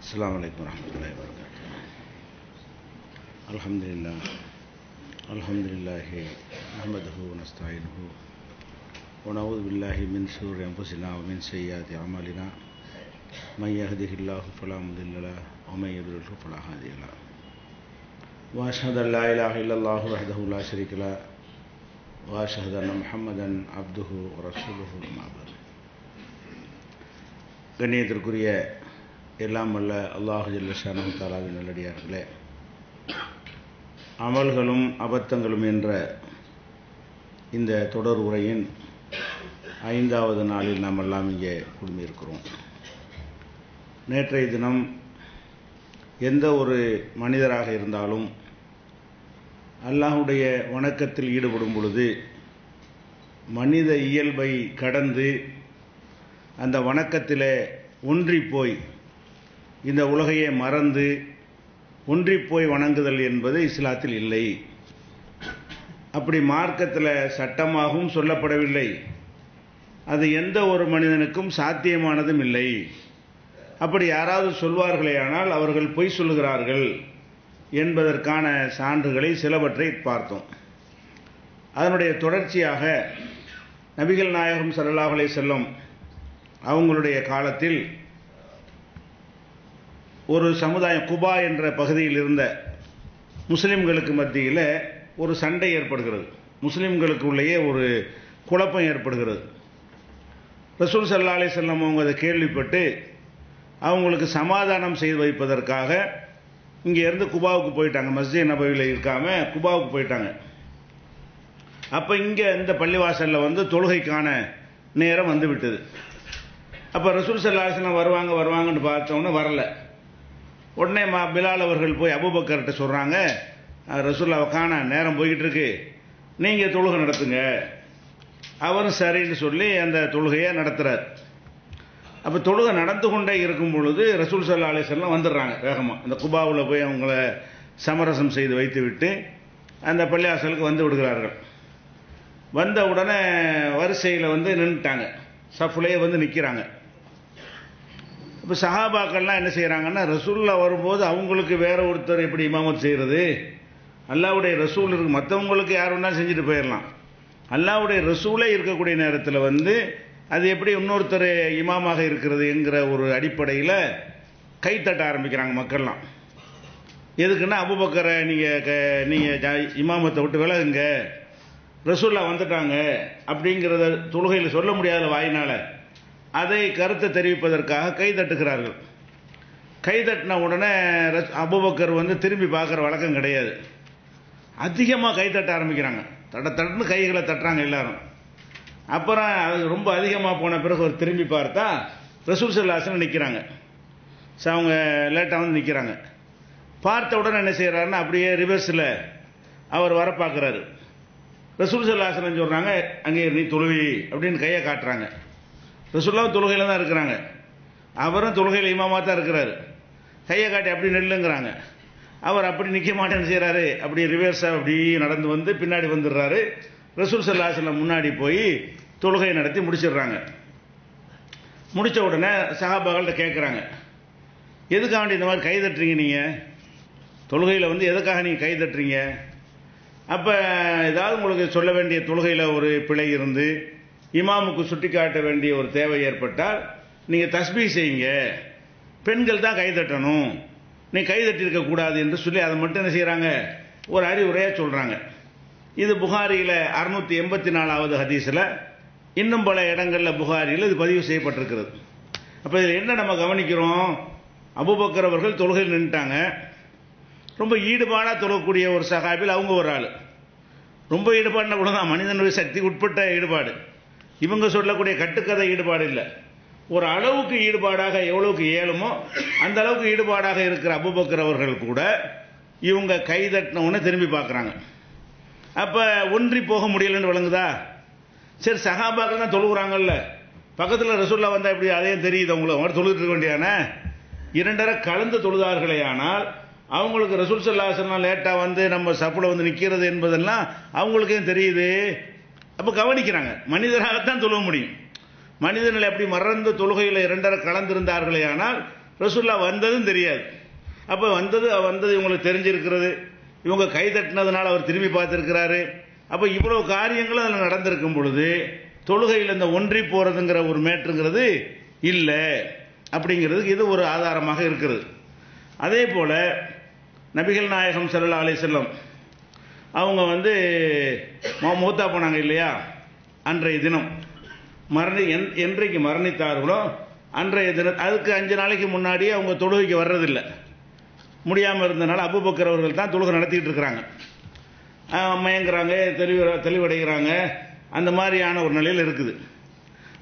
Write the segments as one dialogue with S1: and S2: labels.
S1: السلام عليكم ورحمة الله وبركاته. الحمد لله نحمده ونستعينه ونعوذ بالله من شرور أنفسنا ومن سيئات أعمالنا من يهده الله فلا مضل له ومن يضلل فلا هادي له وأشهد أن لا إله إلا الله وحده لا شريك له وأشهد أن محمدا عبده ورسوله أما بعد. கண்ணியத்திற்குரிய எல்லாம் வல்ல அல்லாஹ் ஜல்ல ஷானஹு தஆலாவின் நல்லடியார்களே, அமல்களும் அபத்தங்களும் என்ற இந்த தொடர் உரையின் 5வது நாளில் நாம் எல்லாம் இங்கே குழுமியிருக்கிறோம். நேற்றைய தினம் எந்த ஒரு மனிதராக இருந்தாலும் அல்லாஹ்வுடைய வணக்கத்தில் ஈடுபடும் பொழுது மனித இயல்பை கடந்து அந்த வணக்கத்திலே ஒன்றி போய் இந்த உலகையே மறந்து ஒன்றி போய் வணங்குதல் என்பது இஸ்லாத்தில் இல்லை. அப்படி மார்க்கத்தில் சட்டமாகவும் சொல்லப்படவில்லை. அது எந்த ஒரு மனிதனுக்கும் சாத்தியமானதும் இல்லை. அப்படி யாராவது சொல்வார்களேயானால் அவர்கள் பொய் சொல்லுகிறார்கள் என்பதற்கான சான்றுகளை சிலவற்றை பார்த்தோம். அதனுடைய தொடர்ச்சியாக நபிகள் நாயகம் ஸல்லல்லாஹு அலைஹி வஸல்லம் அவங்களுடைய காலத்தில் ஒரு சமுதாயம் குபா என்ற பகுதியில் இருந்த முஸ்லிம்களுக்கு மத்தியில் ஒரு சண்டை ஏற்படுகிறது. முஸ்லிம்களுக்கு உள்ளேயே ஒரு குழப்பம் ஏற்படுகிறது. ரசூல் ஸல்லல்லாஹு அலைஹி வஸல்லம் அவங்க அதை கேள்விப்பட்டு அவங்களுக்கு சமாதானம் செய்து வைப்பதற்காக இங்கே இருந்து குபாவுக்கு போயிட்டாங்க. மஸ்ஜித் நபவியில் இருக்காமல் குபாவுக்கு போயிட்டாங்க. அப்போ இங்கே இந்த பள்ளிவாசலில் தொழுகைக்கான நேரம் வந்து விட்டது. அப்போ ரசூல் ஸல்லல்லாஹு அலைஹி வஸல்லம் வருவாங்கன்னு பார்த்தோன்னே வரல. உடனே பிலால் அவர்கள் போய் அபூபக்கர்கிட்ட சொல்கிறாங்க, ரசூலுல்லாஹ் காண நேரம் போய்கிட்டு இருக்கு, நீங்கள் தொழுகை நடத்துங்க. அவரும் சரின்னு சொல்லி அந்த தொழுகையை நடத்துகிறார். அப்போ தொழுகை நடந்து கொண்டே இருக்கும் பொழுது ரசூல் ஸல்லல்லாஹு அலைஹி வஸல்லம் வந்துடுறாங்க வேகமாக. அந்த குபாவில் போய் அவங்கள சமரசம் செய்து வைத்து விட்டு அந்த பள்ளிவாசலுக்கு வந்து விடுகிறார்கள். வந்த உடனே வரிசையில் நின்றுட்டாங்க, சஃப்லேயே நிற்கிறாங்க. இப்போ சஹாபாக்கள்லாம் என்ன செய்கிறாங்கன்னா, ரசூலுல்லாஹ் வரும்போது அவங்களுக்கு வேற ஒருத்தர் எப்படி இமாமத் செய்கிறது? அல்லாஹ்வுடைய ரசூல் இருக்கு, மற்றவங்களுக்கு யார் வேணாலும் செஞ்சுட்டு போயிடலாம். அல்லாஹ்வுடைய ரசூலே இருக்கக்கூடிய நேரத்தில் அது எப்படி இன்னொருத்தர் இமாமாக இருக்கிறது என்கிற ஒரு அடிப்படையில் கைத்தட்ட ஆரம்பிக்கிறாங்க மக்கள்லாம். எதுக்குன்னா, அபூபக்கரை நீங்கள் இமாமத்தை விட்டு விலகுங்க, ரசூலுல்லாஹ் வந்துட்டாங்க அப்படிங்கிறத தொழுகையில் சொல்ல முடியாத வாயினால் அதை கருத்தை தெரிவிப்பதற்காக கை தட்டுகிறார்கள். கை தட்டின உடனே அபூபக்கர் திரும்பி பார்க்குற வழக்கம் கிடையாது. அதிகமாக கை தட்ட ஆரம்பிக்கிறாங்க. தட்டுன்னு கைகளை தட்டுறாங்க எல்லாரும். அப்புறம் அது ரொம்ப அதிகமாக போன பிறகு ஒரு திரும்பி பார்த்தா ரசூல் ஸல்லல்லாஹு அலைஹி வஸல்லம் நிற்கிறாங்க. அவங்க லேட்டாக நிற்கிறாங்க. பார்த்த உடனே என்ன செய்கிறாருன்னா, அப்படியே ரிவர்ஸில் அவர் வர பார்க்குறாரு. ரசூல் ஸல்லல்லாஹு அலைஹி வஸல்லம் சொல்கிறாங்க, அங்கே நீ தொழுவி அப்படின்னு கையை காட்டுறாங்க. ரசூலுல்லாஹ் தொழுகையில் தான் இருக்கிறாங்க, அவரும் தொழுகையில் இமாமாக தான் இருக்கிறாரு. கையை காட்டி அப்படி நெல்லுங்கிறாங்க. அவர் அப்படி நிற்க மாட்டேன்னு செய்கிறாரு. அப்படி ரிவர்ஸாக அப்படி நடந்து பின்னாடி வந்துடுறாரு. ரசூல் ஸல்லல்லாஹு அலைஹி வஸல்லம் முன்னாடி போய் தொழுகையை நடத்தி முடிச்சிடுறாங்க. முடித்த உடனே சஹாபாக்கள்கிட்ட கேட்குறாங்க, எதுக்காக இந்த மாதிரி கை தட்டுறீங்க? நீங்கள் தொழுகையில் எதுக்காக நீங்கள் கை தட்டுறீங்க? அப்போ ஏதாவது உங்களுக்கு சொல்ல வேண்டிய தொழுகையில் ஒரு பிழை இருந்து இமாமுக்கு சுட்டி காட்ட வேண்டிய ஒரு தேவை ஏற்பட்டால் நீங்கள் தஸ்பீஹ் செய்யுங்க, பெண்கள் தான் கை தட்டணும், நீ கை தட்டியிருக்கக்கூடாது என்று சொல்லி அதை மட்டும் என்ன செய்கிறாங்க, ஒரு அறிவுரையாக சொல்கிறாங்க. இது புகாரியில் 684வது ஹதீஸில், இன்னும் பல இடங்களில் புகாரியில் இது பதிவு செய்யப்பட்டிருக்கிறது. அப்போ இதில் என்ன நம்ம கவனிக்கிறோம்? அபூபக்கர் அவர்கள் தொழுகையில் நின்றுட்டாங்க. ரொம்ப ஈடுபாடாக தொழக்கூடிய ஒரு சஹாபில் அவங்க ஒரு ஆள். ரொம்ப ஈடுபாடுனா கூட தான் மனிதனுடைய சக்தி உட்பட்ட ஈடுபாடு. இவங்க சொல்லக்கூடிய கட்டுக்கதை ஈடுபாடு இல்லை. ஒரு அளவுக்கு ஈடுபாடாக எவ்வளவுக்கு இயலுமோ அந்த அளவுக்கு ஈடுபாடாக இருக்கிற அபூபக்கர் அவர்கள் கூட இவங்க கை தட்டினவுடனே திரும்பி பார்க்குறாங்க. அப்போ ஒன்றி போக முடியலன்னு விளங்குதா? சரி, சஹாபாக்கள் தான் தொழுகிறாங்கல்ல, பக்கத்தில் ரசூலுல்லாஹ் வந்தால் இப்படி அதையும் தெரியுது அவங்கள தொழுகிட்டு இருக்க வேண்டியான இரண்டரை கலந்து தொழுதார்களே. ஆனால் அவங்களுக்கு ரசூல் ஸல்லல்லாஹு அலைஹி வஸல்லம் லேட்டாக நம்ம சஃப்ல நிற்கிறது என்பதெல்லாம் அவங்களுக்கே தெரியுது. அப்போ கவனிக்கிறாங்க. மனிதராகத்தான் தொழுக முடியும். மனிதர்கள் எப்படி மறந்து தொழுகையில் இரண்டரை கலந்திருந்தார்களே ஆனால் ரசூல்லா வந்ததும் தெரியாது. அப்போ வந்தது இவங்களுக்கு தெரிஞ்சிருக்கிறது, இவங்க கை தட்டினதுனால அவர் திரும்பி பார்த்துருக்கிறாரு. அப்போ இவ்வளவு காரியங்களும் அதில் நடந்திருக்கும் பொழுது தொழுகையில் இந்த ஒன்றி போகிறதுங்கிற ஒரு மேட்டுங்கிறது இல்லை அப்படிங்கிறதுக்கு இது ஒரு ஆதாரமாக இருக்கிறது. அதே போல் நபிகள் நாயகம் ஸல்லல்லாஹு அலைஹி வஸல்லம் அவங்க மூத்தா போனாங்க இல்லையா, அன்றைய தினம் என்றைக்கு மரணித்தார்களோ அன்றைய தினம் அதுக்கு 5 நாளைக்கு முன்னாடியே அவங்க தொழுகைக்கு வர்றதில்லை. முடியாமல் இருந்தனால அபூபக்கர் அவர்கள் தான் தொழுகை நடத்திக்கிட்டு இருக்கிறாங்க. மயங்குறாங்க, தெளிவடைகிறாங்க, அந்த மாதிரியான ஒரு நிலையில் இருக்குது.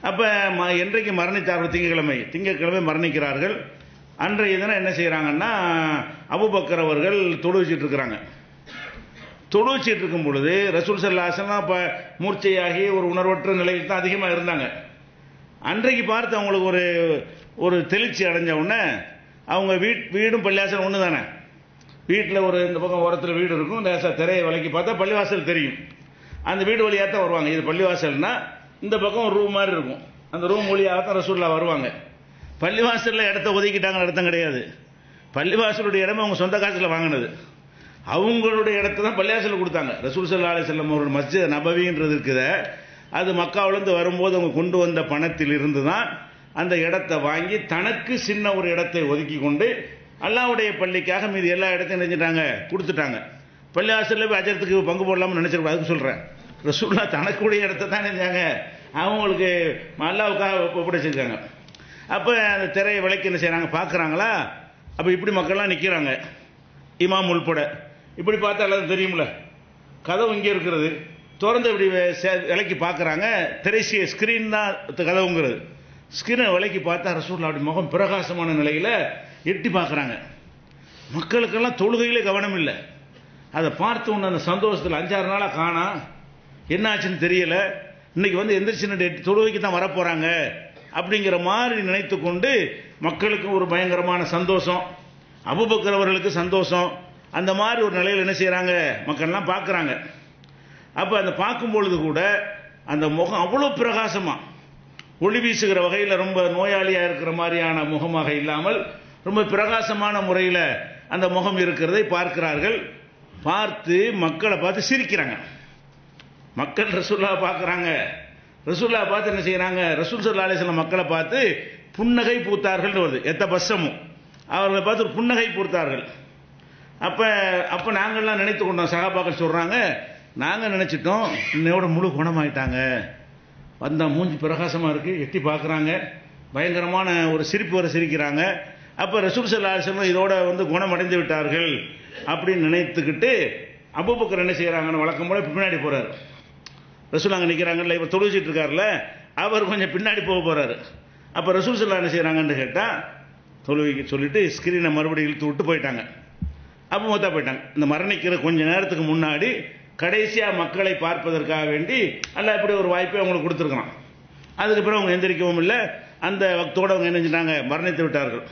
S1: அப்போ என்றைக்கு மரணித்தார்கள், திங்கட்கிழமை மரணிக்கிறார்கள். அன்றைய தினம் என்ன செய்கிறாங்கன்னா அபூபக்கர் அவர்கள் தொழுவிச்சிட்டு இருக்கிறாங்க. தொழுவிச்சிட்டு இருக்கும் பொழுது ரசூல் ஸல்லல்லாஹு அலைஹி வஸல்லம் இப்போ மூர்ச்சையாகி ஒரு உணர்வற்ற நிலையில் தான் அதிகமாக இருந்தாங்க. அன்றைக்கு பார்த்து அவங்களுக்கு ஒரு தெளிச்சி அடைஞ்ச உடனே அவங்க வீடும் பள்ளிவாசல் ஒன்று தானே, வீட்டில் இந்த பக்கம் ஓரத்தில் வீடு இருக்கும், திரையை விலைக்கு பார்த்தா பள்ளிவாசல் தெரியும். அந்த வீடு வழியாக தான் வருவாங்க. இது பள்ளிவாசல்னா இந்த பக்கம் ஒரு ரூம் மாதிரி இருக்கும், அந்த ரூம் வழியாக தான் ரசூலுல்லாஹ் வருவாங்க. பள்ளிவாசலில் இடத்த ஒதுக்கிட்டாங்க அர்த்தம் கிடையாது. பள்ளிவாசலுடைய இடமே அவங்க சொந்த காசில் வாங்கினது, அவங்களுடைய இடத்த தான் பள்ளிவாசலில் கொடுத்தாங்க. ரசூல் ஸல்லல்லாஹு அலைஹி வஸல்லம் ஒரு மஸ்ஜித் நபவின்றது இருக்குது, அது மக்காவிலேருந்து வரும்போது அவங்க கொண்டு வந்த பணத்தில் இருந்து தான் அந்த இடத்தை வாங்கி தனக்கு சின்ன ஒரு இடத்தை ஒதுக்கி கொண்டு அல்லாஹ்வுடைய பள்ளிக்காக மீது எல்லா இடத்தையும் நினைச்சிட்டாங்க, கொடுத்துட்டாங்க. பள்ளிவாசலில் போய் அஜரத்துக்கு பங்கு போடலாம்னு நினைச்சிருக்கோம். அதுக்கு சொல்கிறேன், ரசூலுல்லாஹ் தனக்குடைய இடத்தை தான் நினைச்சாங்க, அவங்களுக்கு அல்லாஹ்வுக்காக ஒப்படைச்சிருக்காங்க. அப்போ அந்த திரையை விலைக்கு என்ன செய்கிறாங்க பார்க்குறாங்களா, அப்போ இப்படி மக்கள்லாம் நிற்கிறாங்க, இமாம் உள்பட. இப்படி பார்த்தா எல்லாரும் தெரியும்ல, கதவு இங்கே இருக்கிறது, திறந்து இப்படி விலைக்கு பார்க்குறாங்க. திரைசிய ஸ்க்ரீன் தான் கதவுங்கிறது. ஸ்க்ரீனை விலைக்கு பார்த்தா ரசூலுல்லாஹ் அப்படி முகம் பிரகாசமான நிலையில் எட்டி பார்க்குறாங்க. மக்களுக்கெல்லாம் தொழுகையிலே கவனம் இல்லை. அதை பார்த்து ஒன்று அந்த சந்தோஷத்தில் 5-6 நாளாக காணா, என்ன ஆச்சுன்னு தெரியல, இன்னைக்கு எந்திரிச்சு தொழுகைக்கு தான் வரப்போகிறாங்க அப்படிங்கிற மாதிரி நினைத்து கொண்டு மக்களுக்கு ஒரு பயங்கரமான சந்தோஷம், அபூபக்கர் அவர்களுக்கு சந்தோஷம். அந்த மாதிரி ஒரு நிலையில் என்ன செய்கிறாங்க, மக்கள்லாம் பார்க்குறாங்க. அப்போ அந்த பார்க்கும் பொழுது கூட அந்த முகம் அவ்வளோ பிரகாசமாக ஒளி வீசுகிற வகையில், ரொம்ப நோயாளியாக இருக்கிற மாதிரியான முகமாக இல்லாமல் ரொம்ப பிரகாசமான முறையில் அந்த முகம் இருக்கிறதை பார்க்கிறார்கள். பார்த்து மக்களை பார்த்து சிரிக்கிறாங்க. மக்கள் ரசூலுல்லாஹ் பார்க்குறாங்க, ரசூலுல்லாஹ் பார்த்து என்ன செய்கிறாங்க, ரசூல் ஸல்லல்லாஹு அலைஹி வஸல்லம் மக்களை பார்த்து புன்னகை பூத்தார்கள் வருது, எத்த பஸ்ஸமும் அவர்களை பார்த்து ஒரு புன்னகை பூத்தார்கள். அப்போ நாங்கள்லாம் நினைத்து கொண்டோம், சஹாபாக்கள் சொல்கிறாங்க, நாங்கள் நினச்சிட்டோம் இன்னையோட முழு குணமாயிட்டாங்க, வந்தால் மூஞ்சி பிரகாசமாக இருக்குது, எட்டி பார்க்குறாங்க, பயங்கரமான ஒரு சிரிப்பு வர சிரிக்கிறாங்க. அப்போ ரசூல் ஸல்லல்லாஹு அலைஹி வஸல்லம் இதோட குணமடைந்து விட்டார்கள் அப்படின்னு நினைத்துக்கிட்டு அபூபக்கர் என்ன செய்கிறாங்கன்னு வழக்கம் போல பின்னாடி போகிறார். ரசூல் அங்கே நிற்கிறாங்கல்ல, இவர் தொழுவிச்சிட்டு இருக்காருல்ல, அவர் கொஞ்சம் பின்னாடி போக போகிறாரு. அப்போ ரசூல் ஸல்லல்லாஹு என்ன செய்கிறாங்கன்னு கேட்டால் தொழுவிக்கு சொல்லிட்டு ஸ்க்ரீனை மறுபடியும் இழுத்து விட்டு போயிட்டாங்க. அப்போ மொத்தம் போயிட்டாங்க. இந்த மரணிக்கிற கொஞ்ச நேரத்துக்கு முன்னாடி கடைசியாக மக்களை பார்ப்பதற்காக வேண்டி அல்லாஹ் இப்படி ஒரு வாய்ப்பை அவங்களுக்கு கொடுத்துருக்கான். அதுக்கப்புறம் அவங்க எந்திரிக்கவும் இல்லை, அந்த வக்தோடு அவங்க என்ன செஞ்சிட்டாங்க, மரணித்து விட்டார்கள்.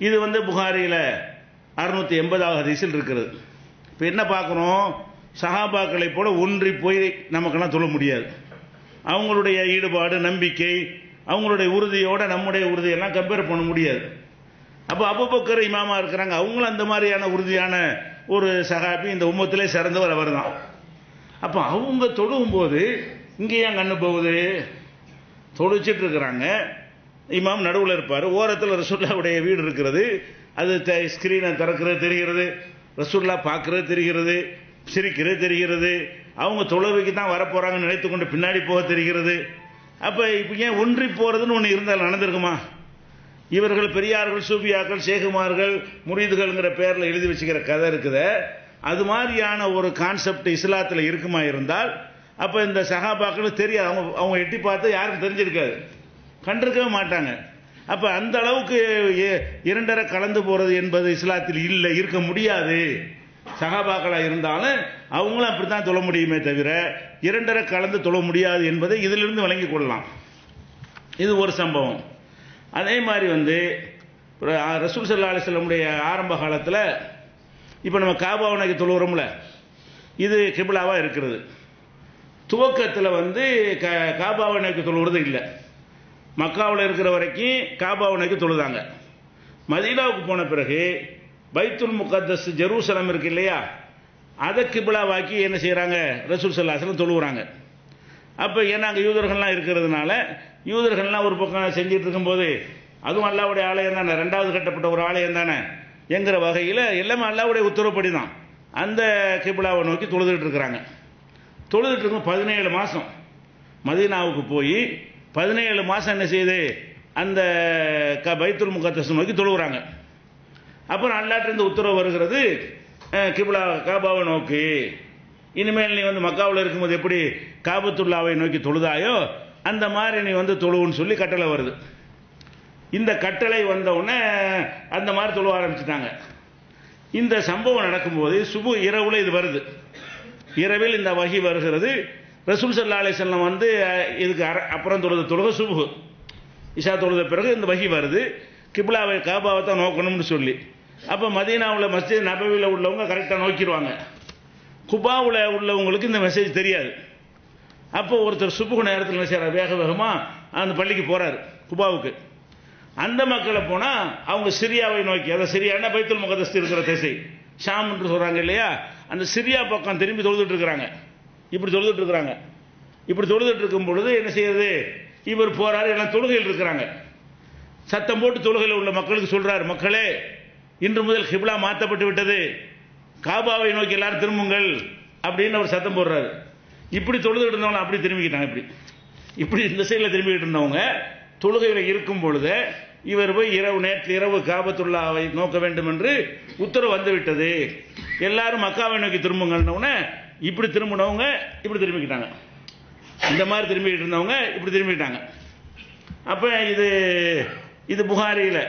S1: இது புகாரியில் 680வது ஹதீஸில் இருக்கிறது. இப்போ என்ன பார்க்குறோம், சஹாபாக்களை போல ஒன்றி போய் நமக்கெல்லாம் சொல்ல முடியாது. அவங்களுடைய ஈடுபாடு, நம்பிக்கை, அவங்களுடைய உறுதியோடு நம்முடைய உறுதியெல்லாம் கம்பேர் பண்ண முடியாது. அப்போ அபூபக்கர் இமாமா இருக்கிறாங்க, அவங்களும் அந்த மாதிரியான உறுதியான ஒரு சஹாபி, இந்த உம்மத்திலே சிறந்தவர் அவர் தான். அப்போ அவங்க தொழுவும் போது இங்கே ஏன் கண்ணு போகுது, தொழுச்சிட்டு இருக்கிறாங்க, இமாம் நடுவில் இருப்பார், ஓரத்தில் ரசூலுல்லாஹ்வுடைய வீடு இருக்கிறது, அது ஸ்கிரீனை திறக்கிறது தெரிகிறது, ரசூலுல்லாஹ் பார்க்கறது தெரிகிறது, சிரிக்கிறது தெரிகிறது, அவங்க தொழுவைக்கு தான் வரப்போகிறாங்கன்னு நினைத்து கொண்டு பின்னாடி போக தெரிகிறது. அப்போ இப்போ ஏன் ஒன்றி போகிறதுன்னு ஒன்று இருந்தால் நடந்திருக்குமா? இவர்கள் பெரியார்கள், சூபியாக்கள், ஷேகுமார்கள், முரீதுகள்ங்கிற பேரில் எழுதி வச்சுக்கிற கதை இருக்குது, அது மாதிரியான ஒரு கான்செப்ட் இஸ்லாத்தில் இருக்குமா இருந்தால் அப்போ இந்த சஹாபாக்களும் தெரியாது, அவங்க எட்டி பார்த்து யாருக்கும் தெரிஞ்சிருக்காது, கண்டிருக்கவே மாட்டாங்க. அப்போ அந்த அளவுக்கு இரண்டரை கலந்து போகிறது என்பது இஸ்லாத்தில் இல்லை, இருக்க முடியாது. சஹாபாக்களாக இருந்தாலும் அவங்களும் அப்படித்தான் தொழ முடியுமே தவிர இரண்டரை கலந்து தொழ முடியாது என்பதை இதிலிருந்து வழங்கிக் கொள்ளலாம். இது ஒரு சம்பவம். அதே மாதிரி ரசூல் ஸல்லல்லாஹு அலைஹி வஸல்லமுடைய ஆரம்ப காலத்தில் இப்போ நம்ம காபாவை நோக்கி தொழுகிறோம்ல, இது கிப்லாவாக இருக்கிறது. துவக்கத்தில் காபாவை நோக்கி தொழுகிறது இல்லை, மக்காவில் இருக்கிற வரைக்கும் காபாவை நோக்கி தொழுதாங்க. மதீனாவுக்கு போன பிறகு பைத்துல் முகத்தஸ் ஜெருசலம் இருக்கு இல்லையா, அதை கிப்லாவாக்கி என்ன செய்கிறாங்க, ரசூல் ஸல்லல்லாஹு அலைஹி வஸல்லம் தொழுகிறாங்க. அப்போ ஏன்னா அங்கே யூதர்கள்லாம் இருக்கிறதுனால யூதர்கள்லாம் ஒரு பக்கம் செஞ்சுட்டு இருக்கும்போது அதுவும் அல்லாஹ்வுடைய ஆலயம் தானே, ரெண்டாவது கட்டப்பட்ட ஒரு ஆலயம் தானே என்கிற வகையில் எல்லாமே அல்லாஹ்வுடைய உத்தரவுப்படி தான் அந்த கிப்லாவை நோக்கி தொழுதுட்டு இருக்கிறாங்க. தொழுதுட்டு இருக்கும் 17 மாதம் மதீனாவுக்கு போய் 17 மாதம் என்ன செய்யுது, அந்த பைத்துல் முகத்தஸ் நோக்கி தொழுகிறாங்க. அப்புறம் அல்லாஹ்விலிருந்து உத்தரவு வருகிறது, கிப்லா காபாவை நோக்கி, இனிமேல் நீ வந்து மக்காவில் இருக்கும்போது எப்படி காபத்துல்லாவை நோக்கி தொழுதாயோ அந்த மாதிரி நீ வந்து தொழுவுன்னு சொல்லி கட்டளை வருது. இந்த கட்டளை வந்தவுடனே அந்த மாதிரி தொழுவ ஆரம்பிச்சுட்டாங்க. இந்த சம்பவம் நடக்கும்போது சுபு இரவுல இது வருது, இரவில் இந்த வஹி வருகிறது. ரசூல் ஸல்லல்லாஹு அலைஹி வஸல்லம் வந்து இதுக்கு அப்புறம் தொழுத தொழுக சுபு, இஷா தொழுத பிறகு இந்த வஹி வருது, கிப்லாவை காபாவை தான் நோக்கணும்னு சொல்லி. அப்போ மதீனாவில் மஸ்ஜித் நபவியில் உள்ளவங்க கரெக்டாக நோக்கிடுவாங்க, குபாவில் உள்ளவங்களுக்கு இந்த மெசேஜ் தெரியாது. அப்போ ஒருத்தர் சுபுகு நேரத்தில் என்ன செய்கிறார், வேக வேகமாக அந்த பள்ளிக்கு போகிறார் குபாவுக்கு. அந்த மக்களை போனால் அவங்க சிரியாவை நோக்கி, அதை சிரியானா பைத்துல் முகத்தஸ் இருக்கிற திசை ஷாம் என்று சொல்கிறாங்க இல்லையா, அந்த சிரியா பக்கம் திரும்பி தொழுதுட்டு இருக்கிறாங்க. இப்படி தொழுதுட்டு இருக்கிறாங்க. இப்படி தொழுதுட்டு இருக்கும் பொழுது என்ன செய்யறது, இவர் போறாரு, எல்லாம் தொழுகையில் இருக்கிறாங்க. சத்தம் போட்டு தொழுகையில் உள்ள மக்களுக்கு சொல்றாரு, மக்களே இன்று முதல் கிப்லா மாற்றப்பட்டு விட்டது, காபாவை நோக்கி எல்லாரும் திரும்புங்கள் அப்படின்னு அவர் சத்தம் போடுறாரு. இப்படி தொழுதுட்டு இருந்தவங்க அப்படி திரும்பிக்கிட்டாங்க. இப்படி இந்த சைடில் திரும்பிக்கிட்டு இருந்தவங்க தொழுகையில் இருக்கும் பொழுது இவர் போய் நேற்று இரவு காபத்துல்லாவை நோக்க வேண்டும் என்று உத்தரவு வந்து விட்டது, எல்லாரும் மக்காவை நோக்கி திரும்புங்கன்னவுடனே இப்படி திரும்பினவங்க இப்படி திரும்பிக்கிட்டாங்க. இந்த மாதிரி திரும்பிக்கிட்டு இருந்தவங்க இப்படி திரும்பிக்கிட்டாங்க. அப்போ இது புகாரியில்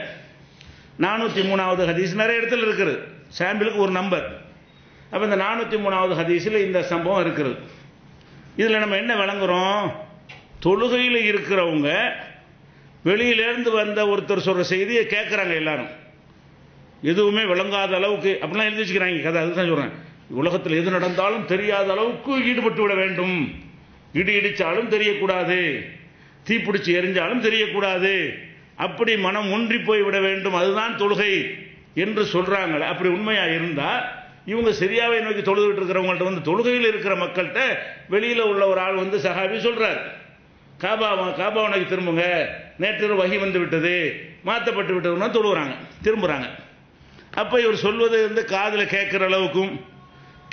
S1: 403வது ஹதீஸ் நிறைய இடத்துல இருக்கிறது, சாம்பிளுக்கு ஒரு நம்பர். அப்போ இந்த 403வது ஹதீஸில் இந்த சம்பவம் இருக்கிறது. இதில் நம்ம என்ன விளங்குறோம், தொழுகையில் இருக்கிறவங்க வெளியிலேருந்து வந்த ஒருத்தர் சொல்கிற செய்தியை கேட்குறாங்க எல்லாரும், எதுவுமே விளங்காத அளவுக்கு அப்படிலாம் எழுதி வச்சுக்கிறாங்க கதை. அதுதான் சொல்கிறேன், உலகத்தில் எது நடந்தாலும் தெரியாத அளவுக்கு ஈடுபட்டு விட வேண்டும், இடி இடித்தாலும் தெரியக்கூடாது, தீப்பிடிச்சு எரிஞ்சாலும் தெரியக்கூடாது, அப்படி மனம் ஒன்றி போய் விட வேண்டும், அதுதான் தொழுகை என்று சொல்றாங்களே. அப்படி உண்மையா இருந்தா இவங்க சிரியாவை நோக்கி தொழுதுட்டு இருக்கிறவங்கள்ட்ட வந்து தொழுகையில் இருக்கிற மக்கள்கிட்ட வெளியில உள்ள ஒரு ஆள் வந்து சஹாபி சொல்றார், காபாவை நோக்கி திரும்புங்க, நேற்று வஹி வந்து விட்டது, மாற்றப்பட்டு விட்டதுன்னா தொழுகிறாங்க, திரும்புறாங்க. அப்ப இவர் சொல்வது வந்து காதில் கேட்கிற அளவுக்கும்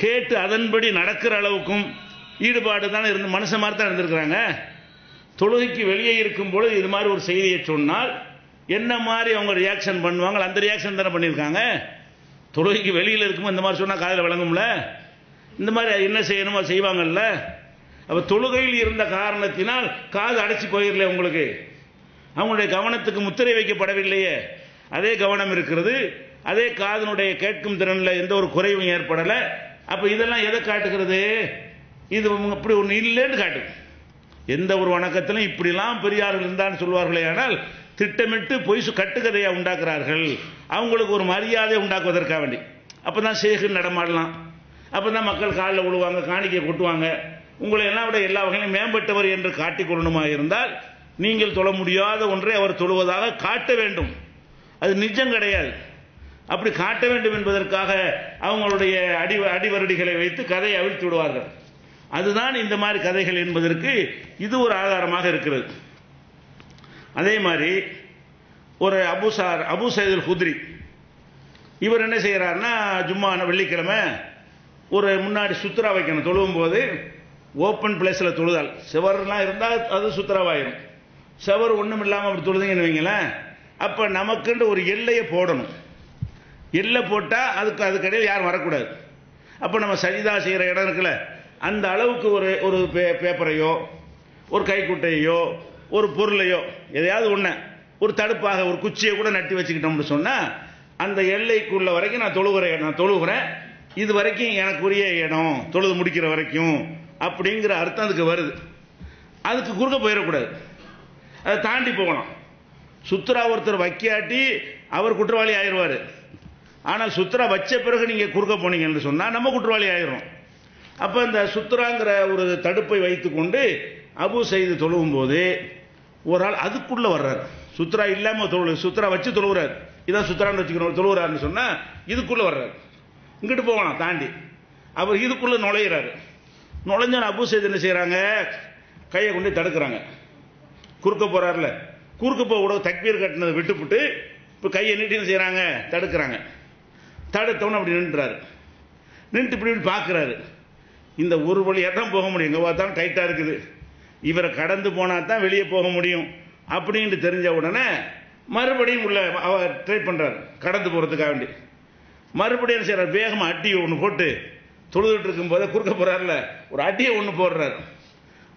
S1: கேட்டு அதன்படி நடக்கிற அளவுக்கும் ஈடுபாடு தானே இருந்து மனுஷன் மாதிரி தான் இருந்திருக்கிறாங்க. தொழுகைக்கு வெளியே இருக்கும் பொழுது இது மாதிரி ஒரு செய்தியை சொன்னால் என்ன மாதிரி அவங்க ரியாக்ஷன் பண்ணுவாங்க, அந்த ரியாக்ஷன் தானே பண்ணியிருக்காங்க. தொழுகைக்கு வெளியில் இருக்கும்போது இந்த மாதிரி சொன்னால் காதில் விளங்கும்ல, இந்த மாதிரி என்ன செய்யணுமோ செய்வாங்கல்ல. அப்போ தொழுகையில் இருந்த காரணத்தினால் காது அடைச்சி போயிடல உங்களுக்கு, அவங்களுடைய கவனத்துக்கு முத்திரை வைக்கப்படவில்லையே, அதே கவனம் இருக்கிறது, அதே காதனுடைய கேட்கும் திறனில் எந்த ஒரு குறைவும் ஏற்படலை. அப்போ இதெல்லாம் எதை காட்டுகிறது, இது இப்படி ஒன்று இல்லைன்னு காட்டு. எந்த ஒரு வணக்கத்திலும் இப்படிலாம் பெரியார்கள் இருந்தான்னு சொல்வார்களே, ஆனால் திட்டமிட்டு பொய் கட்டுக்கதையை உண்டாக்குறார்கள், அவங்களுக்கு ஒரு மரியாதை உண்டாக்குவதற்காக வேண்டி. அப்போ தான் ஷேகு நடமாடலாம், அப்போ தான் மக்கள் காலில் விழுவாங்க, காணிக்கை கொட்டுவாங்க. உங்களை எல்லாம் விட எல்லா வகையிலும் மேம்பட்டவர் என்று காட்டிக்கொள்ளணுமா இருந்தால் நீங்கள் தொழ முடியாத ஒன்றை அவர் தொழுவதாக காட்ட வேண்டும், அது நிஜம் கிடையாது. அப்படி காட்ட வேண்டும் என்பதற்காக அவங்களுடைய அடிவரடிகளை வைத்து கதையை அவிழ்த்து விடுவார்கள். அதுதான் இந்த மாதிரி கதைகள் என்பதற்கு இது ஒரு ஆதாரமாக இருக்கிறது. அதே மாதிரி ஒரு அபு சயீதுல் குத்ரி இவர் என்ன செய்கிறார்னா, ஜும்மா வெள்ளிக்கிழமை ஒரு முன்னாடி சுத்ரா வைக்கணும், தொழுவும் போது ஓப்பன் பிளேஸில் தொழுதால், செவர்லாம் இருந்தால் அது சுத்ராவாயிரும், செவர் ஒன்றும் இல்லாமல் அப்படி தொழுதுங்கன்னு வைங்களேன். அப்போ நமக்குன்ற ஒரு எல்லையை போடணும், எல்லை போட்டால் அதுக்கடையில் யாரும் வரக்கூடாது. அப்போ நம்ம சஜிதா செய்கிற இடம் இருக்குல்ல, அந்த அளவுக்கு ஒரு பேப்பரையோ ஒரு கைக்குட்டையோ ஒரு பொருளையோ எதையாவது ஒன்று ஒரு தடுப்பாக ஒரு குச்சியை கூட நட்டி வச்சுக்கிட்டோம்னு சொன்னால் அந்த எல்லைக்குள்ள வரைக்கும் நான் தொழுகிறேன், இது வரைக்கும் எனக்குரிய இடம், தொழுது முடிக்கிற வரைக்கும் அப்படிங்கிற அர்த்தம் அதுக்கு வருது. அதுக்கு குறுக்க போயிடக்கூடாது, அதை தாண்டி போகலாம். சுத்ரா ஒருத்தர் வைக்காட்டி அவர் குற்றவாளி ஆயிடுவார், ஆனால் சுத்ரா வச்ச பிறகு நீங்கள் குறுக்க போனீங்கன்னு சொன்னால் நம்ம குற்றவாளி ஆயிடுறோம். அப்போ இந்த சுத்ராங்கிற ஒரு தடுப்பை வைத்துக்கொண்டு அபு சயீது தொழுவும் போது ஒரு ஆள் அதுக்குள்ளே வர்றார், சுத்ரா இல்லாமல் சுத்ரா வச்சு தொழுகிறார். இதான் சுத்தரான்னு வச்சுக்கிறோம், தொழுகிறாருன்னு சொன்னால் இதுக்குள்ளே வர்றாரு, இங்கிட்டு போகலாம் தாண்டி. அவர் இதுக்குள்ளே நுழையிறாரு. நுழைஞ்சோன்னு அபூ சைத் என்ன செய்கிறாங்க, கையை கொண்டு தடுக்கிறாங்க. குறுக்க போகிறார்ல, குறுக்க போக கூட தக்பீர் கட்டினதை விட்டுப்புட்டு இப்போ கையை நீட்டின்னு செய்கிறாங்க, தடுக்கிறாங்க. தடுத்தவொன்னு அப்படி நின்றுறாரு. நின்று இப்படி இப்படி பார்க்குறாரு. இந்த ஒரு வழியாக தான் போக முடியும், எங்கே பார்த்தாலும் டைட்டாக இருக்குது, இவரை கடந்து போனால் தான் வெளியே போக முடியும் அப்படின்ட்டு தெரிஞ்ச உடனே மறுபடியும் உள்ள அவர் ட்ரை பண்ணுறாரு கடந்து போகிறதுக்காக வேண்டி. மறுபடியும் என்ன செய்கிறார், வேகமாக அட்டியை ஒன்று போட்டு தொழுதுட்டு இருக்கும்போது குறுக்க போகிறார்ல, ஒரு அட்டியை ஒன்று போடுறாரு.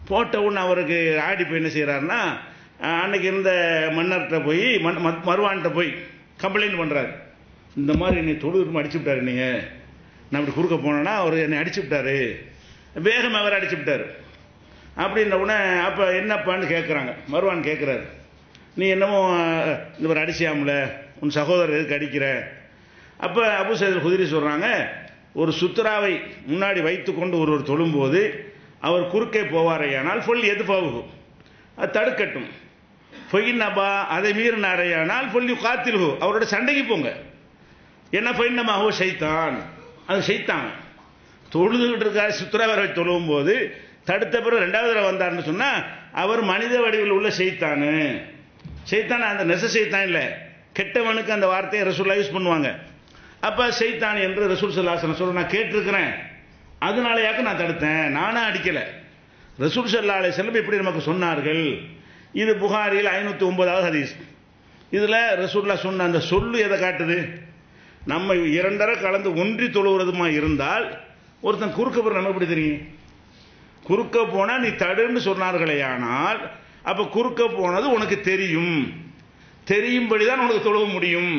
S1: போட்ட உடனே அவருக்கு ஆடி போய் என்ன செய்கிறாருன்னா, அன்னைக்கு இருந்த மன்னர்கிட்ட போய் மருவான்கிட்ட போய் கம்ப்ளைண்ட் பண்ணுறாரு. இந்த மாதிரி என்னை தொழுதுட்டு அடிச்சு விட்டாரு, நீங்கள் நான் இப்படி குறுக்க போனேன்னா அவர் என்னை அடிச்சு விட்டாரு, வேகமாக அவர் அடிச்சு விட்டார் அப்படின்ற உடனே அப்போ என்னப்பான்னு கேட்குறாங்க. மருவான் கேட்குறாரு, நீ என்னமோ இந்த மாதிரி அடிச்சியாமல, உன் சகோதரர் எதுக்கு அடிக்கிற? அப்போ அபூ சயீத் குத்ரி சொல்கிறாங்க, ஒரு சுத்ராவை முன்னாடி வைத்து கொண்டு ஒருவர் தொழும்போது அவர் குறுக்கே போவாரையானால் ஃபொல் எது போகும், அது தடுக்கட்டும். ஃபொயின் நபா அதை மீறினாரையானால் ஃபொல்லி காத்தில்ஹு, அவரோட சண்டைக்கு போங்க. என்ன ஃபொயின் நபாஹோ ஷைத்தான், அது ஷைத்தான். தொழுதுகிட்டு இருக்காரு, சுத்ராவை வச்சு தொழுவும் போது தடுத்த பிறகு ரெண்டாவது தடவை வந்தார்னு சொன்னால் அவர் மனித வடிவில் உள்ள ஷைத்தானு. ஷைத்தான் அந்த நெச ஷைத்தான் இல்லை, கெட்டவனுக்கு அந்த வார்த்தையை ரசூலுல்லாஹ் யூஸ் பண்ணுவாங்க. அப்போ ஷைத்தான் என்று ரசூல் ஸல்லல்லாஹு அலைஹி வஸல்லம் சொல்ல நான் கேட்டிருக்கிறேன், அதனாலயாக்க நான் தடுத்தேன், நானும் அடிக்கலை. ரசூல் ஸல்லல்லாஹு அலைஹி வஸல்லம் இப்படி நமக்கு சொன்னார்கள். இது புகாரில் 509வது ஹதீஸ். இதில் ரசூலுல்லாஹ் சொன்ன அந்த சொல்லு எதை காட்டுது, நம்ம இரண்டரை கலந்து ஒன்றி தொழுகிறதுமா இருந்தால் ஒருத்தன் குறுக்க போகிற நம்ம எப்படி தெரியும்? குறுக்க போனால் நீ தடுன்னு சொன்னார்களே, ஆனால் அப்போ குறுக்க போனது உனக்கு தெரியும், தெரியும்படி தான் உனக்கு தொழுவ முடியும்.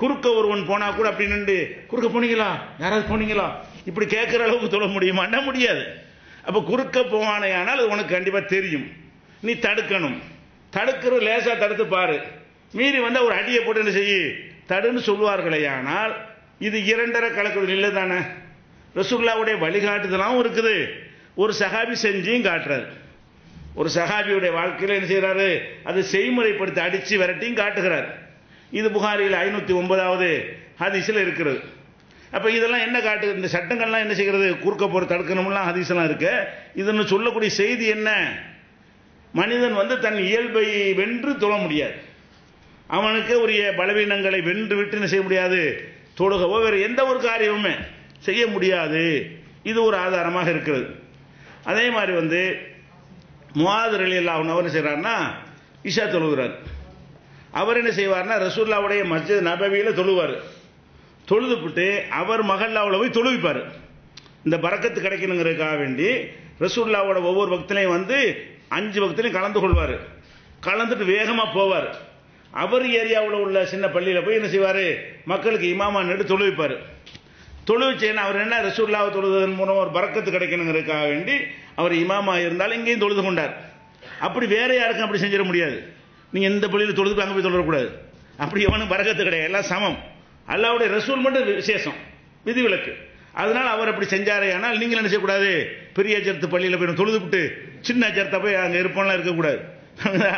S1: குறுக்க ஒருவன் போனால் கூட அப்படி நின்று குறுக்க போனீங்களா, யாராவது போனீங்களா இப்படி கேட்குற அளவுக்கு தொழ முடியுமான்னா முடியாது. அப்போ குறுக்க போவானே ஆனால் அது உனக்கு கண்டிப்பாக தெரியும், நீ தடுக்கணும். தடுக்கிறது லேசாக தடுத்து பாரு, மீறி வந்து ஒரு அடியை போட்டு என்ன செய்ய தடுன்னு சொல்லுவார்களே, ஆனால் இது இரண்டரை கலக்கிறது இல்லை தானே. ரசூலுல்லாஹ்வுடைய வழிகாட்டுதலாகவும் இருக்குது, ஒரு சஹாபி செஞ்சும் காட்டுறாரு. ஒரு சஹாபியுடைய வாழ்க்கையில் என்ன செய்கிறாரு, அது செய்முறைப்படுத்தி அடித்து விரட்டியும் காட்டுகிறார். இது புகாரில் 509வது ஹதீஸில் இருக்கிறது. அப்போ இதெல்லாம் என்ன காட்டு, இந்த சட்டங்கள்லாம் என்ன செய்கிறது, குறுக்க போகிற தடுக்கணும்லாம் ஹதீஸ்லாம் இருக்கு. இதன்னு சொல்லக்கூடிய செய்தி என்ன, மனிதன் வந்து தன் இயல்பை வென்று தொழ முடியாது, அவனுக்கு உரிய பலவீனங்களை வென்று விட்டு என்ன செய்ய முடியாது, தொழுகவோ வேறு எந்த ஒரு காரியமுமே செய்ய முடியாது. இது ஒரு ஆதாரமாக இருக்கிறது. அதே மாதிரி வந்து முஆத் ரலியல்லாஹு அன்ஹு என்ன செய்கிறார்னா, இஷா தொழுகிறார். அவர் என்ன செய்வார்னா, ரசூலுல்லாஹ்வுடைய மஸ்ஜித் நபவியில் தொழுவார். தொழுதுபிட்டு அவர் மஹல்லாவில் போய் தொழுவிப்பார். இந்த பரக்கத்து கிடைக்கணுங்கிறதுக்காக வேண்டி ரசூலுல்லாஹ்வோட ஒவ்வொரு வக்திலையும் வந்து 5 வக்திலையும் கலந்து கொள்வார். கலந்துட்டு வேகமாக போவார். அவர் ஏரியாவில் உள்ள சின்ன பள்ளியில் போய் என்ன செய்வார், மக்களுக்கு இமாமா நின்று தொழுவிப்பார். தொழுவிச்சேன்னா அவர் என்ன, ரசூலுல்லாஹ் தொழுவதன் மூலம் ஒரு பரக்கத்து கிடைக்கணுங்கிறதுக்காக வேண்டி அவர் இமாமா இருந்தாலும் இங்கேயும் தொழுது கொண்டார். அப்படி வேற யாருக்கும் அப்படி செஞ்சிட முடியாது. நீங்கள் எந்த பள்ளியில் தொழுது அங்கே போய் தொழக்கூடாது, அப்படி எவனும் பரக்கத்து கிடையாது, எல்லாம் சமம். அல்லாஹ்வுடைய ரசூல் மட்டும் விசேஷம், விதிவிலக்கு. அதனால் அவர் அப்படி செஞ்சாரே, ஆனால் நீங்கள் என்ன செய்யக்கூடாது, பெரிய அஜர்த்து பள்ளியில் போய் தொழுது விட்டு சின்ன அஜர்த்தை போய் அங்கே இருப்போம்லாம் இருக்கக்கூடாது.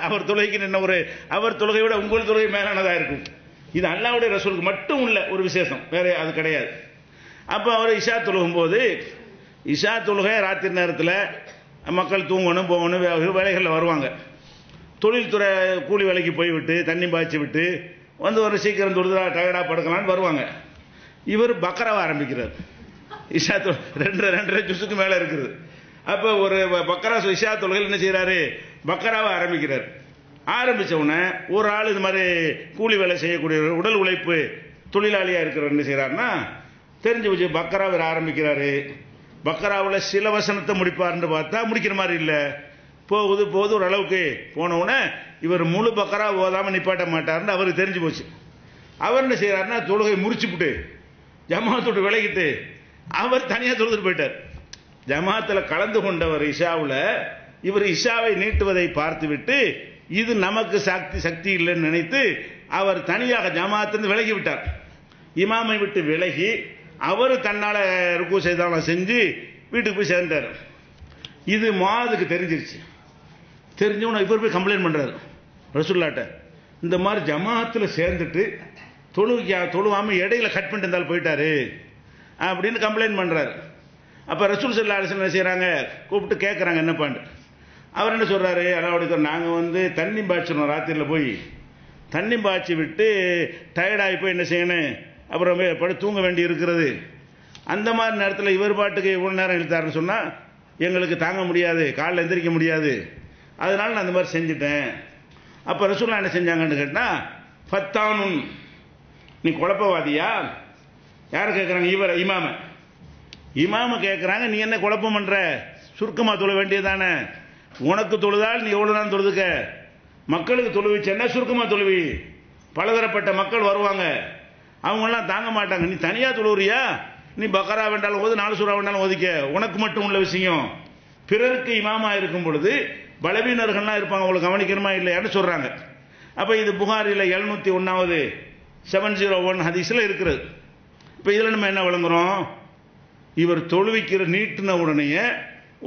S1: அவர் தொழுகைக்கு நின்ன ஒரு அவர் தொழுகை விட உங்கள் தொழுகை மேலானதாக இருக்கும். இது அல்லாஹ்வுடைய ரசூலுக்கு மட்டும் உள்ள ஒரு விசேஷம், வேற அது கிடையாது. அப்போ அவர் இஷா தொழுகும்போது, இஷா தொழுகை ராத்திரி நேரத்தில் மக்கள் தூங்கணும் போகணும் வேலைகளில் வருவாங்க. தொழில்துறை கூலி வேலைக்கு போய்விட்டு தண்ணி பாய்ச்சி விட்டு வந்து ஒரு சீக்கிரம் தொழுதா டயர்டாக படுக்கலான்னு வருவாங்க. இவர் பக்கராவை ஆரம்பிக்கிறார். இஷா ரெண்டரை ஜுஸுக்கு மேலே இருக்குது. அப்போ ஒரு பக்கரா இஷா தொழுகையில் என்ன செய்கிறாரு, பக்கராவை ஆரம்பிக்கிறார். ஆரம்பித்த உடனே ஒரு ஆள் இது மாதிரி கூலி வேலை செய்யக்கூடிய உடல் உழைப்பு தொழிலாளியாக இருக்கிறவர் என்ன செய்கிறாருன்னா, தெரிஞ்சு வச்சு பக்கராவை ஆரம்பிக்கிறாரு. பக்கராவில் சில வசனத்தை முடிப்பார்னு பார்த்தா முடிக்கிற மாதிரி இல்லை, போகுது ஒரு அளவுக்கு போனவுடனே இவர் முழு பக்கரா ஓதாமல் நிப்பாட்ட மாட்டார்னு அவருக்கு தெரிஞ்சு போச்சு. அவர் என்ன செய்கிறாருன்னா, தொழுகை முறிச்சுப்புட்டு ஜமாத்தோடு விலகிட்டு அவர் தனியாக தொழுதுட்டு போயிட்டார். ஜமாத்தில் கலந்து கொண்டவர் இஷாவில், இவர் இஷாவை நீட்டுவதை பார்த்துவிட்டு இது நமக்கு சக்தி இல்லைன்னு நினைத்து அவர் தனியாக ஜமாத்திலிருந்து விலகி விட்டார். இமாமை விட்டு விலகி அவர் தன்னால் ருக்கு செய்தாலும் செஞ்சு வீட்டுக்கு போய் சேர்ந்தார். இது முஆதுக்கு தெரிஞ்சிருச்சு. தெரிஞ்சவன இவர் போய் கம்ப்ளைண்ட் பண்ணுறாரு ரசூலுல்லாஹ்ட்ட, இந்த மாதிரி ஜமாத்தில் சேர்ந்துட்டு தொழுவாம இடையில கட் பண்ணிட்டு இருந்தாலும் போயிட்டாரு அப்படின்னு கம்ப்ளைண்ட் பண்றாரு. அப்ப ரசூல் ஸல்லல்லாஹு அலைஹி வஸல்லம் என்ன செய்யறாங்க, கூப்பிட்டு கேட்கறாங்க என்ன பண்ணு. அவர் என்ன சொல்றாரு, அதாவது நாங்க தண்ணி பாய்ச்சணும், ராத்திரில போய் தண்ணி பாய்ச்சி விட்டு டயர்டாகி போய் என்ன செய்யணும், அப்புறம் படுத்து தூங்க வேண்டி இருக்கிறது. அந்த மாதிரி நேரத்தில் இவர் பாட்டுக்கு இவ்வளவு நேரம் இழுத்தாருன்னு சொன்னா எங்களுக்கு தாங்க முடியாது, காலைல எந்திரிக்க முடியாது, அதனால நான் அந்த மாதிரி செஞ்சுட்டேன். அப்ப ரசூலுல்லாஹ் என்ன செஞ்சாங்கன்னு கேட்டா, ஃபத்தானுன், நீ குழப்பவாதியா? யாரை கேட்கறாங்க, இவர் இமாம கேட்கறாங்க, நீ என்ன குழப்பம் பண்ற, சுருக்கமா தொழ வேண்டியதானே, உனக்கு தொழுதால் நீ எவ்வளவு தான் தொழுதுக்க, மக்களுக்கு தொழுவிச்சேன்னா சுருக்கமா தொழுவி, பலதரப்பட்ட மக்கள் வருவாங்க, அவங்க எல்லாம் தாங்க மாட்டாங்க, நீ தனியா தொழுவுறியா, நீ பக்கரா வேண்டாலும் ஓது, 4 சூறா வேண்டாலும் ஓதிக்க, உனக்கு மட்டும் உள்ள விஷயம். பிறருக்கு இமாமா இருக்கும் பொழுது பலவீனர்கள்லாம் இருப்பாங்க, உங்களுக்கு கவனிக்கணுமா இல்லையான்னு சொல்றாங்க. அப்ப இது புகாரில 701 701 ஹதீஸ்ல இருக்கிறது. இப்ப இதுல நம்ம என்ன விளங்குறோம், இவர் தொழுவிக்கிற நீட்டின உடனே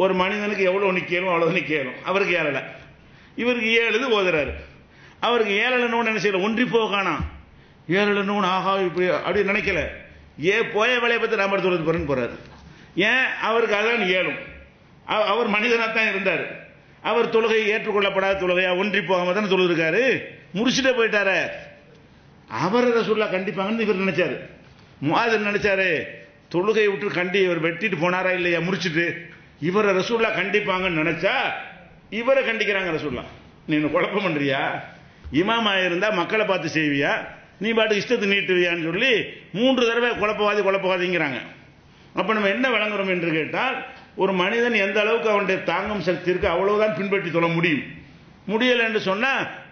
S1: ஒரு மனிதனுக்கு எவ்வளவு நிக்கலும் அவ்வளவு நிக்கலும், அவருக்கு ஏழல, இவருக்கு 7 ஓதுறாரு, அவருக்கு 7 என்ன செய்யல, ஒன்றி போகானா 7 ஆகா இப்படி அப்படி நினைக்கல, போய வேலையை பத்தி நாம தொழுது போறேன்னு போறாரு. ஏன், அவருக்கு அதான் 7, அவர் மனிதனாத்தான் இருந்தார், அவர் தொழுகை ஏற்றுக்கொள்ளப்படாத தொழுகையா ஒன்றி போகாம தானே தொழுதுருக்காரு, முடிச்சுட்டே போயிட்டாரு. அவர் ரசூலுல்லாஹ் கண்டிப்பாங்கன்னு இவர் நினைச்சாரு, முஆத் நினைச்சாரு, தொழுகை விட்டு இவர் வெட்டிட்டு போனாரா இல்லையா முடிச்சுட்டு, இவரை ரசூலுல்லாஹ் கண்டிப்பாங்கன்னு நினைச்சா இவரை கண்டிக்கிறாங்க ரசூலுல்லாஹ். நீ குழப்பம் பண்றியா, இமாமா இருந்தா மக்களை பார்த்து செய்வியா, நீ பாட்டு இஷ்டத்தை நீட்டுவியான்னு சொல்லி 3 தடவை குழப்பவாதிங்கிறாங்க. அப்ப நம்ம என்ன விளங்குறோம் என்று கேட்டால், ஒரு மனிதன் எந்த அளவுக்கு அவனுடைய தாங்கும் சக்தி இருக்கு அவ்வளவுதான் பின்பற்றி தொழ முடியல என்று சொன்னா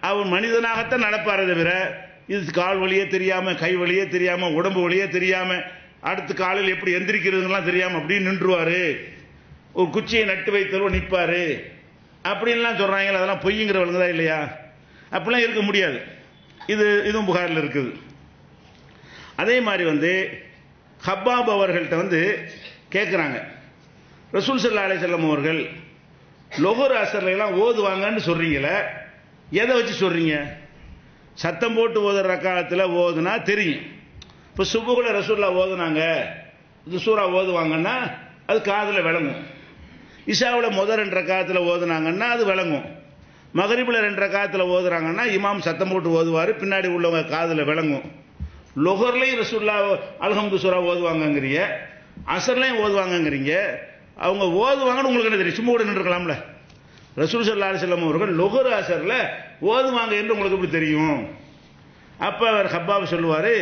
S1: அவன் மனிதனாகத்தான் நடப்பாரே தவிர, இது கால் வழியே தெரியாம, கை வழியே தெரியாம, உடம்பு வழியே தெரியாம, அடுத்து காலையில் எப்படி எந்திரிக்கிறதுலாம் தெரியாம அப்படியே நின்றுவாரு, ஒரு குச்சியை நட்டு வைத்தவோ நிற்பாரு அப்படின்லாம் சொல்றாங்க. அதெல்லாம் பொய்ங்கிறவங்க தான் இல்லையா, அப்படிலாம் இருக்க முடியாது. இதுவும் புகாரில் இருக்குது. அதே மாதிரி ஹப்பாப் அவர்கள்ட்ட கேட்குறாங்க, ரசூல் ஸல்லல்லாஹு அலைஹி வஸல்லம் அவர்கள் லொஹர் அஸ்ர்ல எல்லாம் ஓதுவாங்கன்னு சொல்றீங்களே, எதை வச்சு சொல்றீங்க? சத்தம் போட்டு ஓதுற ரக்காத்துல ஓதுனா தெரியும். இப்போ சுபுகுல ரசூலுல்லாஹ் ஓதுனாங்க, சூரா ஓதுவாங்கன்னா அது காதில் விளங்கும். இஷாவில் முதல் 2 ரக்காத்துல ஓதுனாங்கன்னா அது விளங்கும். மகரிபில் 2 ரக்காத்துல ஓதுறாங்கன்னா இமாம் சத்தம் போட்டு ஓதுவார், பின்னாடி உள்ளவங்க காதில் விளங்கும். லொஹர்லையும் ரசூலுல்லாஹ் அல்ஹம்து சூரா ஓதுவாங்கங்கிறீங்க, அசர்லையும் ஓதுவாங்கங்கிறீங்க. அவங்க ஓதுவாங்கன்னு உங்களுக்கு என்ன தெரியும், சும்மா கூட நின்றுக்கலாம்ல. ரசூல் ஸல்லல்லாஹு அலைஹி வஸல்லம் அவர்கள் லொஹர் அசர்ல ஓதுவாங்க என்று உங்களுக்கு எப்படி தெரியும்? அப்ப அவர் ஹப்பாப் சொல்லுவாரு,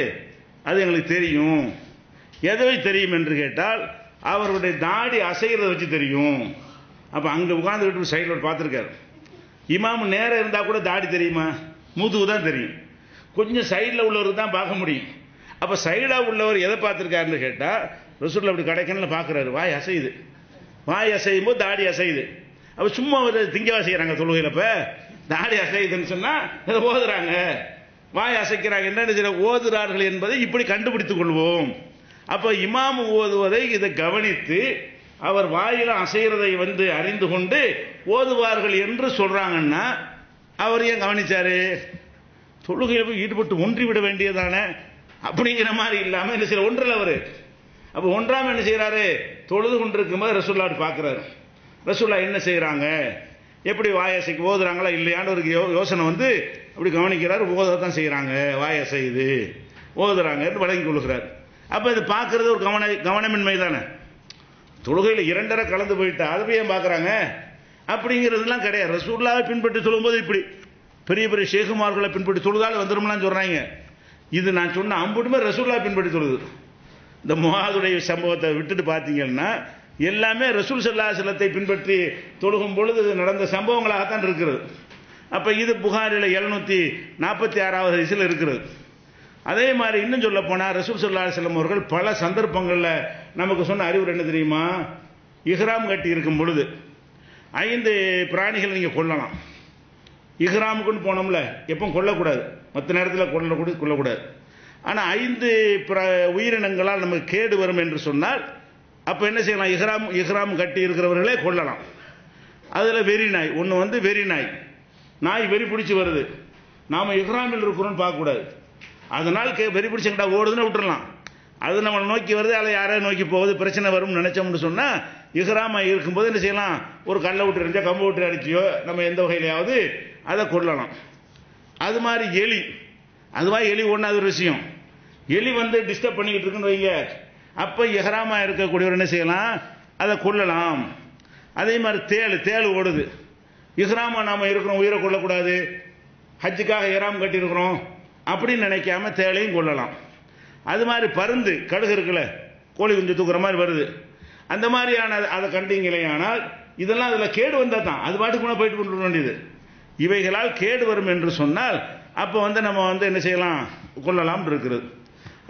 S1: அது எங்களுக்கு தெரியும். எதை தெரியும் என்று கேட்டால், அவருடைய தாடி அசைகிறத வச்சு தெரியும். அப்ப அங்க உட்கார்ந்து சைடில் பார்த்துருக்காரு. இமாம் நேரம் இருந்தா கூட தாடி தெரியுமா, முதுகு தான் தெரியும், கொஞ்சம் சைடில் உள்ளவருக்கு தான் பார்க்க முடியும். அப்ப சைடா உள்ளவர் எதை பார்த்திருக்காருன்னு கேட்டா, ரசூலுல்லாஹ் அப்படி கடைக்கண்ணில் பார்க்கிறாரு, வாய் அசையுது, வாய் அசையும் போது தாடி அசையுது. அப்ப சும்மா ஒரு திங்கவா செய்யறாங்க தொழுகையில, இப்ப தாடி அசையுதுன்னு சொன்னா இதை ஓதுறாங்க, வாய் அசைக்கிறாங்க, என்ன ஓதுறார்கள் என்பதை இப்படி கண்டுபிடித்துக் கொள்வோம். அப்ப இமாம் ஓதுவதை இதை கவனித்து அவர் வாயில அசைகிறதை அறிந்து கொண்டு ஓதுவார்கள் என்று சொல்றாங்கன்னா அவர் ஏன் கவனிச்சாரு? தொழுகையில போய் ஈடுபட்டு ஒன்றி விட வேண்டியதானே அப்படிங்கிற மாதிரி இல்லாம என்ன செய்யற ஒன்றல அவரு. அப்ப ஒன்றாம என்ன செய்யறாரு, தொழுது கொண்டிருக்கும் போது ரசூலுல்லாஹ் பார்க்கிறாரு, ரசூலுல்லாஹ் என்ன செய்யறாங்க, எப்படி வாயசைக்கு ஓதுறாங்களா இல்லையான்னு ஒரு யோசனை அப்படி கவனிக்கிறார். ஓதத்தான் செய்யறாங்க, வாயசைது ஓதுறாங்க வழங்கி கொள்கிறார். அப்ப இது பார்க்கறது ஒரு கவனமின்மை தானே. தொழுகையில் 2 கலந்து போயிட்டா அதை ஏன் பார்க்கறாங்க அப்படிங்கிறதுலாம் கிடையாது. ரசூலுல்லாஹை பின்பற்றி சொல்லும்போது இப்படி பெரிய பெரிய ஷேகுமார்களை பின்பற்றி தொழுதால் வந்துரும்லாம் சொல்றாங்க. இது நான் சொன்ன அம்புட்டுமே ரசூலுல்லாஹை பின்பற்றி தொழுது. இந்த முஆதுடைய சம்பவத்தை விட்டுட்டு பார்த்தீங்கன்னா எல்லாமே ரசூல் ஸல்லல்லாஹு அலைஹி வஸல்லத்தை பின்பற்றி தொழுகும் பொழுது நடந்த சம்பவங்களாகத்தான் இருக்கிறது. அப்ப இது புகாரில 746வது ஹதீஸில் இருக்கிறது. அதே மாதிரி இன்னும் சொல்ல போனா ரசூல் ஸல்லல்லாஹு அலைஹி வஸல்லம் அவர்கள் பல சந்தர்ப்பங்களில் நமக்கு சொன்ன அறிவுரை என்ன தெரியுமா, இஹ்ராம் கட்டி இருக்கும் பொழுது 5 பிராணிகள் நீங்க கொல்லலாம். இஹ்ராமுக்குன்னு போனோம்ல, எப்பவும் கொல்லக்கூடாது, மற்ற நேரத்தில் கொல்லக்கூடாது. ஆனா 5 உயிரினங்களால் நமக்கு கேடு வரும் என்று சொன்னால் அப்ப என்ன செய்யலாம், இஹ்ராம் கட்டி இருக்கிறவர்களே கொல்லலாம். அதுல வெறி நாய் ஒன்று, வெறி நாய் வெறி பிடிச்சி வருது, நாம இஹ்ராமில் இருக்கிறோம்னு பார்க்க கூடாது, அதனால் வெறி பிடிச்சங்கிட்டா ஓடுதுன்னு விட்டுறலாம். அது நம்மளை நோக்கி வருது, அதை யாரையும் நோக்கி போகுது, பிரச்சனை வரும்னு நினைச்சோம்னு சொன்னால் இஹ்ராமா இருக்கும்போது என்ன செய்யலாம், ஒரு கல்லை விட்டு எரிஞ்சா கம்பு விட்டு அடிச்சியோ நம்ம எந்த வகையிலையாவது அதை கொல்லலாம். அது மாதிரி எலி, அதுவா எலி ஒன்றாவது ஒரு விஷயம். எலி வந்து டிஸ்டர்ப் பண்ணிக்கிட்டு இருக்குன்னு வைங்க, அப்போ இஹ்ராமா இருக்கக்கூடியவர் என்ன செய்யலாம், அதை கொல்லலாம். அதே மாதிரி தேள் ஓடுது, இஹ்ராமா நாம் இருக்கிறோம், உயிரை கொள்ளக்கூடாது, ஹஜ்ஜுக்காக இஹ்ராம் கட்டியிருக்கிறோம் அப்படின்னு நினைக்காம தேளையும் கொள்ளலாம். அது மாதிரி பருந்து, கடுகு இருக்குல்ல, கோழி குஞ்சு தூக்குற மாதிரி வருது, அந்த மாதிரியான அதை கண்டீங்களே. ஆனால் இதெல்லாம் அதில் கேடு வந்தால் தான் அது பாட்டுக்கு போயிட்டு கொண்டு வேண்டியது. இவைகளால் கேடு வரும் என்று சொன்னால் அப்போ வந்து நம்ம வந்து என்ன செய்யலாம், கொள்ளலாம் இருக்கிறது.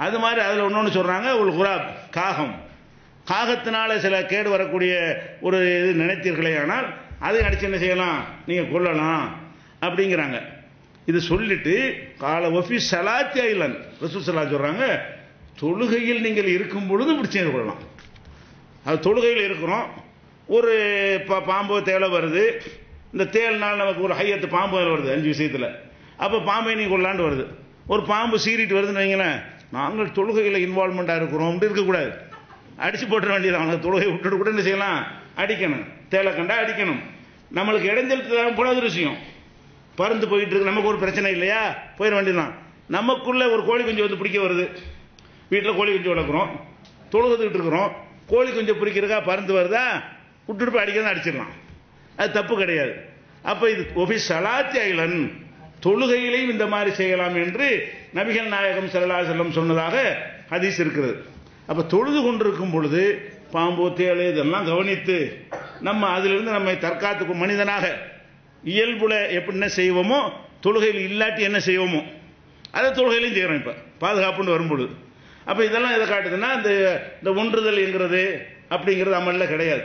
S1: அது மாதிரி அதில் ஒன்று சொல்கிறாங்க, ஒரு குராப், காகத்தினால சில கேடு வரக்கூடிய ஒரு இது நினைத்தீர்களே, ஆனால் அதை அடித்து என்ன செய்யலாம், நீங்கள் கொள்ளலாம் அப்படிங்கிறாங்க. இது சொல்லிட்டு கால ஒஃபி சலாத்தி ஐலன் ரசூல் ஸல்லல்லாஹு சொல்கிறாங்க, தொழுகையில் நீங்கள் இருக்கும் பொழுது பிடிச்சி கொள்ளலாம். அது தொழுகையில் இருக்கிறோம், ஒரு பாம்போ தேலை வருது, இந்த தேல்னால் நமக்கு ஒரு ஹையத்து பாம்பு வருது 5 விஷயத்தில், அப்போ பாம்பை நீ கொள்ளாண்டு வருது, ஒரு பாம்பு சீறிட்டு வருதுன்னு வைங்களேன், நாங்கள் தொழுகையில் இன்வால்மெண்ட்டாக இருக்கிறோம் அப்படி இருக்கக்கூடாது, அடித்து போட்டுற வேண்டியது. அவங்க தொழுகை விட்டுட்டு கூட என்ன செய்யலாம், அடிக்கணும், தேலை கண்டா அடிக்கணும். நம்மளுக்கு இடைஞ்சல் போடாத விஷயம், பறந்து போயிட்டு இருக்கு, நமக்கு ஒரு பிரச்சனை இல்லையா, போயிட வேண்டியதுதான். நமக்குள்ள ஒரு கோழி குஞ்சு வந்து பிடிக்க வருது, வீட்டில் கோழி குஞ்சு வளர்க்குறோம், தொழுதுகிட்டு இருக்கிறோம், கோழி குஞ்சு பிடிக்கிறதுக்கா பறந்து வருதா, விட்டுட்டு போய் அடிக்கிறதா அடிச்சிடலாம், அது தப்பு கிடையாது. அப்போ இது ஒபி சலாத்தி ஐலன், தொழுகையிலையும் இந்த மாதிரி செய்யலாம் என்று நபிகள் நாயகம் ஸல்லல்லாஹு அலைஹி வஸல்லம் சொன்னதாக ஹதீஸ் இருக்கிறது. அப்போ தொழுது கொண்டிருக்கும் பொழுது பாம்பு தேளு இதெல்லாம் கவனித்து நம்ம அதிலிருந்து நம்மை தற்காத்து மனிதனாக இயல்புல எப்படி என்ன செய்வோமோ, தொழுகையில் இல்லாட்டி என்ன செய்வோமோ அதை தொழுகையிலையும் செய்கிறோம். இப்போ பாதுகாப்புன்னு வரும்பொழுது அப்போ இதெல்லாம் எதை காட்டுதுன்னா, இந்த ஒன்றுதல் என்கிறது அப்படிங்கிறது அமல்ல கிடையாது,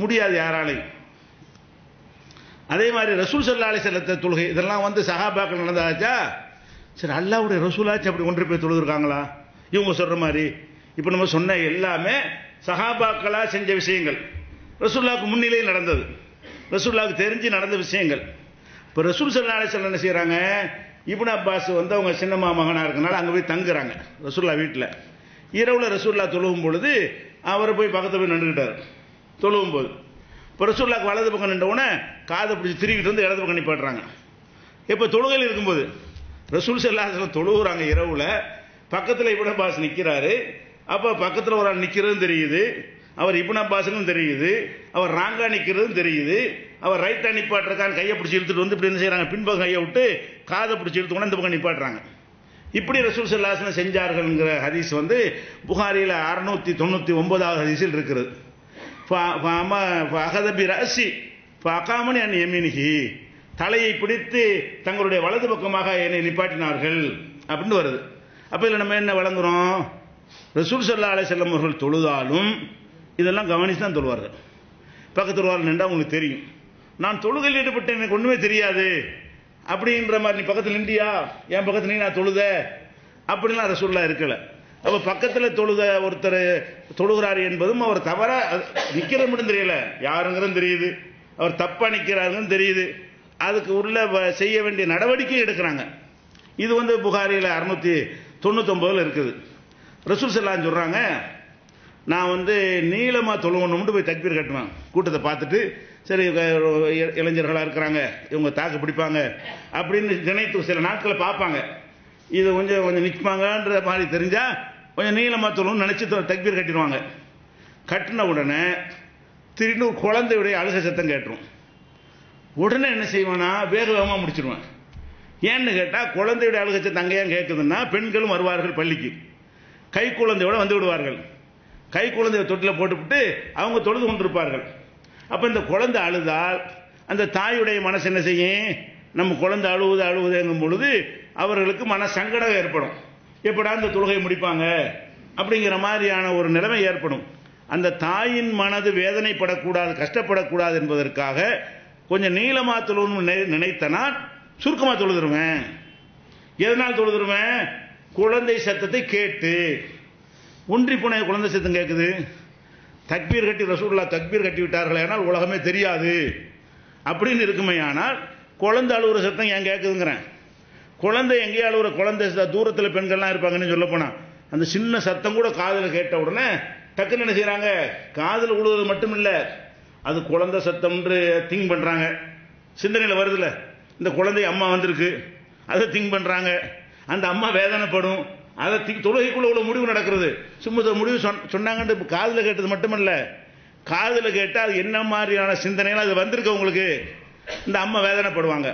S1: முடியாது யாராலையும். அதே மாதிரி ரசூல் ஸல்லல்லாஹு அலைஹி வஸல்லம் தொழுகை இதெல்லாம் வந்து சஹாபாக்கள் நடந்தாச்சா, சரி அல்லாஹ்வுடைய ரசூலாச்சு அப்படி ஒன்று போய் தொழுதுருக்காங்களா இவங்க சொல்ற மாதிரி. இப்போ நம்ம சொன்ன எல்லாமே சஹாபாக்களா செஞ்ச விஷயங்கள், ரசூலுல்லாஹ்வுக்கு முன்னிலையில் நடந்தது, ரசூலுல்லாஹ்வுக்கு தெரிஞ்சு நடந்த விஷயங்கள். இப்போ ரசூல் ஸல்லல்லாஹு அலைஹி வஸல்லம் என்ன செய்கிறாங்க, இப்னு அப்பாஸ் வந்து அவங்க சின்னம்மா மகனாக இருக்கனால அங்கே போய் தங்குறாங்க ரசூலுல்லாஹ் வீட்டில். இரவில் ரசூலுல்லாஹ் தொழுகும் பொழுது அவரை போய் பக்கத்தில் போய் நின்றுக்கிட்டார் தொழுகும் போது. இப்போ ரசூலுல்லாஹ்க்கு வலது பக்கம் நின்றவுடனே காதை பிடிச்சி திருக்கிட்டு வந்து இடது பக்கம் நிப்பாட்டுறாங்க. இப்போ தொழுகையில் இருக்கும்போது ரசூல் ஸல்லல்லாஹு அலைஹி வஸல்லம் தொழுகிறாங்க இரவில், பக்கத்தில் இப்னு அப்பாஸ் நிற்கிறாரு. அப்போ பக்கத்தில் ஒரு ஆள் நிற்கிறதும் தெரியுது, அவர் இப்னு அப்பாஸுக்கும் தெரியுது, அவர் ராங்கா நிற்கிறதும் தெரியுது, அவர் ரைட்டாக நிப்பாட்டுறக்கான்னு கையை பிடிச்சி இழுத்துட்டு வந்து இப்படி என்ன செய்கிறாங்க, பின்பக்கம் கையை விட்டு காதை பிடிச்சி இழுத்துக்கொண்டு இந்த பக்கம் நிப்பாட்டுறாங்க. இப்படி ரசூல் ஸல்லல்லாஹு அலைஹி வஸல்லம் செஞ்சார்கள்ங்கிற ஹதீஸ் வந்து புகாரியில் 699வது ஹதீஸில் இருக்கிறது. அகதபி ரசி அகாமனி அன் யமீனிஹி, தலையை பிடித்து தங்களுடைய வலது பக்கமாக என்னை நிப்பாட்டினார்கள் அப்படின்னு வருது. அப்போ இதில் நம்ம என்ன வழங்குறோம், ரசூல் ஸல்லல்லாஹு அலைஹி வஸல்லம் அவர்கள் தொழுதாலும் இதெல்லாம் கவனித்து தான் தொழுவார்கள். பக்கத்தில் வாரம் நின்றா உங்களுக்கு தெரியும், நான் தொழுகையில் ஈடுபட்டேன் எனக்கு ஒன்றுமே தெரியாது அப்படின்ற மாதிரி, நீ பக்கத்தில் நின்றியா, என் பக்கத்தில் நீ நான் தொழுத அப்படின்லாம் ரசூலுல்லாஹ் இருக்கல. அப்போ பக்கத்தில் தொழுத ஒருத்தர் தொழுகிறார் என்பதும் அவர் தவறா நிற்கிறது மட்டும் தெரியல, யாருங்கிறதும் தெரியுது, அவர் தப்பா நிற்கிறாருன்னு தெரியுது, அதுக்கு உள்ள செய்ய வேண்டிய நடவடிக்கை எடுக்கிறாங்க. இது வந்து புகாரியில் 699 இருக்குது. ரசூல் ஸல்லல்லாஹு சொல்றாங்க, நான் வந்து நீளமாக தொழுவணும்னு போய் தக்பீர் கட்டுவேன், கூட்டத்தை பார்த்துட்டு சரி இளைஞர்களாக இருக்கிறாங்க இவங்க தாக்கு பிடிப்பாங்க அப்படின்னு நினைத்து சில நாட்களை பார்ப்பாங்க, இது கொஞ்சம் நிற்பாங்கன்ற மாதிரி தெரிஞ்சால் கொஞ்சம் நீளமாக தொழுன்னு நினச்சி தக்பீர் கட்டிடுவாங்க. கட்டின உடனே திடீர்னு குழந்தையுடைய அழுகை சத்தம் கேட்டுரும். உடனே என்ன செய்வானா, வேக வேகமாக முடிச்சிடுவேன். ஏன்னு கேட்டால் குழந்தையுடைய அழுகை சத்தம் அங்கே ஏன் கேட்குதுன்னா, பெண்களும் வருவார்கள் பள்ளிக்கு, கை குழந்தையோட வந்து விடுவார்கள், கை குழந்தைய தொட்டில் போட்டுவிட்டு அவங்க தொழுது கொண்டிருப்பார்கள். அப்போ இந்த குழந்தை அழுதால் அந்த தாயுடைய மனசு என்ன செய்யும், நம்ம குழந்தை அழுவுதுங்கும் பொழுது அவர்களுக்கு மன சங்கடம் ஏற்படும், எப்படா இந்த தொழுகையை முடிப்பாங்க அப்படிங்கிற மாதிரியான ஒரு நிலைமை ஏற்படும். அந்த தாயின் மனது வேதனைப்படக்கூடாது, கஷ்டப்படக்கூடாது என்பதற்காக கொஞ்சம் நீளமாக தொழுன்னு நினைத்தனால் சுருக்கமாக தொழுதுருவேன். எதனால் தொழுதுருவேன், குழந்தை சத்தத்தை கேட்டு. ஒன்றி போன குழந்தை சத்தம் கேட்குது, தக்பீர் கட்டி ரசூலுல்லாஹ் தக்பீர் கட்டி விட்டார்கள், ஆனால் உலகமே தெரியாது அப்படின்னு இருக்குமே. ஆனால் குழந்தை அழுகுற சத்தம் ஏன் கேட்குதுங்கிறேன், குழந்தை எங்கேயா அழுகுற குழந்தை தூரத்தில் பெண்கள்லாம் இருப்பாங்கன்னு சொல்ல போனா அந்த சின்ன சத்தம் கூட காதில் கேட்ட உடனே டக்குன்னு என்ன செய்யறாங்க, காதில் விழுவது மட்டும் இல்லை, அது குழந்தை சத்தம்ன்று திங்க் பண்றாங்க. சிந்தனையில் வருதுல, இந்த குழந்தை அம்மா வந்திருக்கு, அதை திங்க் பண்றாங்க. அந்த அம்மா வேதனைப்படும், அதை தொழுகைக்குள்ள உள்ள முடிவு நடக்கிறது. சும்மா முடிவு சொன்னாங்கன்னு காதில் கேட்டது மட்டுமல்ல, காதில் கேட்டால் அது என்ன மாதிரியான சிந்தனைகள் அது வந்திருக்கு உங்களுக்கு, இந்த அம்மா வேதனைப்படுவாங்க.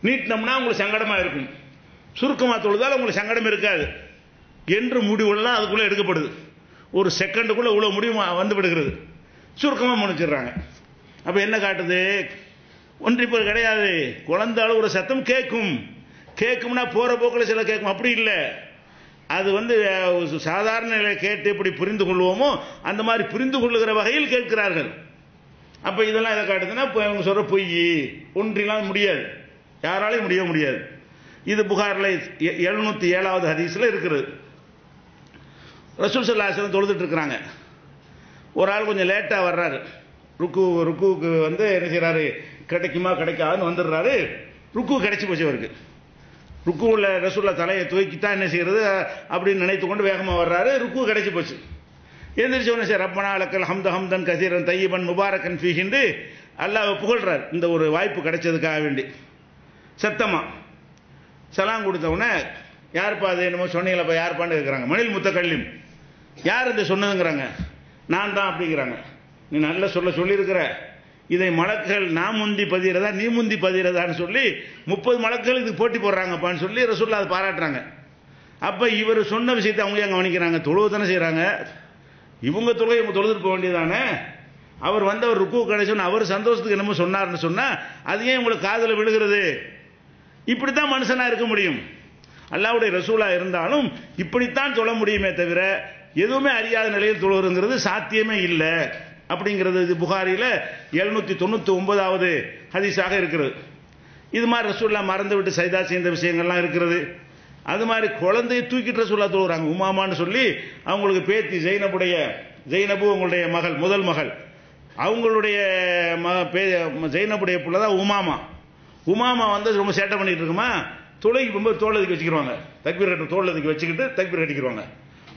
S1: நீட்டினோம்னா உங்களுக்கு சங்கடமா இருக்கும், சுருக்கமாக தொழுதால் உங்களுக்கு சங்கடம் இருக்காது என்று முடிவுலாம் அதுக்குள்ள எடுக்கப்படுது. ஒரு செகண்டுக்குள்ள இவ்வளவு முடிவு வந்து விடுகிறது, சுருக்கமாக முடிச்சிடுறாங்க. அப்ப என்ன காட்டுது, ஒன்றிப்பு கிடையாது. குழந்தை அழுகுற சத்தம் கேட்கும்னா போற போக்கில் சில கேட்கும், அப்படி இல்லை. அது சாதாரண நிலையை கேட்டு எப்படி புரிந்து கொள்வோமோ அந்த மாதிரி புரிந்து கொள்ளுகிற வகையில் கேட்கிறார்கள். அப்ப இதெல்லாம் எதை காட்டுதுன்னா, அவங்க சொல்ற பொய் ஒன்றிலாம் முடியாது, யாராலையும் முடியாது. இது புகாரில் 707வது ஹதீஸ்ல இருக்கிறது. ரசூல் ஸல்லல்லாஹு அலைஹி வஸல்லம் தொழுதுட்டு இருக்கிறாங்க. ஒரு ஆள் கொஞ்சம் லேட்டா வர்றாரு, ருக்குவுக்கு என்ன செய்யறாரு, கிடைக்குமா கிடைக்காதுன்னு வந்துடுறாரு. ருக்கு கிடைச்சி போச்சு அவருக்கு. ருக்குவுல ரசூலுல்லாஹ் தலையை தூக்கித்தான் என்ன செய்யறது அப்படின்னு நினைத்து கொண்டு வேகமா வர்றாரு. ருக்கு கிடைச்சி போச்சு. எந்திரிச்ச உடனே சார் ரப்பனா லக்கல் ஹம்து ஹம்தன் கஸீரன் தய்யிபன் முபாரக்கன் ஃபீஹின்னு அல்லாஹ் புகழ்றார் இந்த ஒரு வாய்ப்பு கிடைச்சதுக்காக வேண்டி. சத்தமா சலாம் கொடுத்த உடனே யாருப்பா அது என்னமோ சொன்னீங்களப்பா, யாருப்பான்னு கேட்குறாங்க. மணில் முத்தக்கல்லிம், யார் இந்த சொன்னதுங்கிறாங்க. நான் தான் அப்படிங்கிறாங்க. நீ நல்ல சொல்லியிருக்கிற, இதை மலக்குகள் நான் முந்தி பதிகிறதா நீ முந்தி பதிகிறதான்னு சொல்லி 30 மலக்குகள் இதுக்கு போட்டி போடுறாங்கப்பான்னு சொல்லி ரசூலுல்லாஹ் அதை பாராட்டுறாங்க. அப்ப இவர் சொன்ன விஷயத்தை அவங்க ஏன் கவனிக்கிறாங்க, தொழுவு தானே செய்யறாங்க. இவங்க தொழுகை இவங்க தொழுதுட்டு போக வேண்டியதானே. அவர் அவர் ருக்கு கிடைச்சோன்னு அவர் சந்தோஷத்துக்கு என்னமோ சொன்னார்னு சொன்னா அது ஏன் உங்களுக்கு காதுல விழுகிறது. இப்படித்தான் மனுஷனா இருக்க முடியும். அல்லாஹ்வுடைய ரசூலா இருந்தாலும் இப்படித்தான் சொல்ல முடியுமே தவிர எதுவுமே அறியாத நிலையில் தொழுகிறதுங்கிறது சாத்தியமே இல்லை அப்படிங்கிறது இது புகாரில 799வது ஹதீஸாக இருக்கிறது. இது மாதிரி ரசூலுல்லாஹ் மறந்து விட்டு சைதா செய்த விஷயங்கள்லாம் இருக்கிறது. அது மாதிரி குழந்தையை தூக்கிட்டு ரசூலுல்லாஹ் தொழுகிறாங்க. உமாமான்னு சொல்லி அவங்களுக்கு பேத்தி ஜெய்னபு உங்களுடைய மகள், முதல் மகள், அவங்களுடைய ஜெய்னபுடைய பிள்ளை தான் உமாமா. உமாமா ரொம்ப சேட்டை பண்ணிட்டு இருக்குமா, தொலைக்கு ரொம்ப தோல்லதுக்கு வச்சுக்கிடுவாங்க, தக்பீர் கட்ட தோல்லதுக்கு வச்சுக்கிட்டு தக்பீர் கட்டிக்கிடுவாங்க.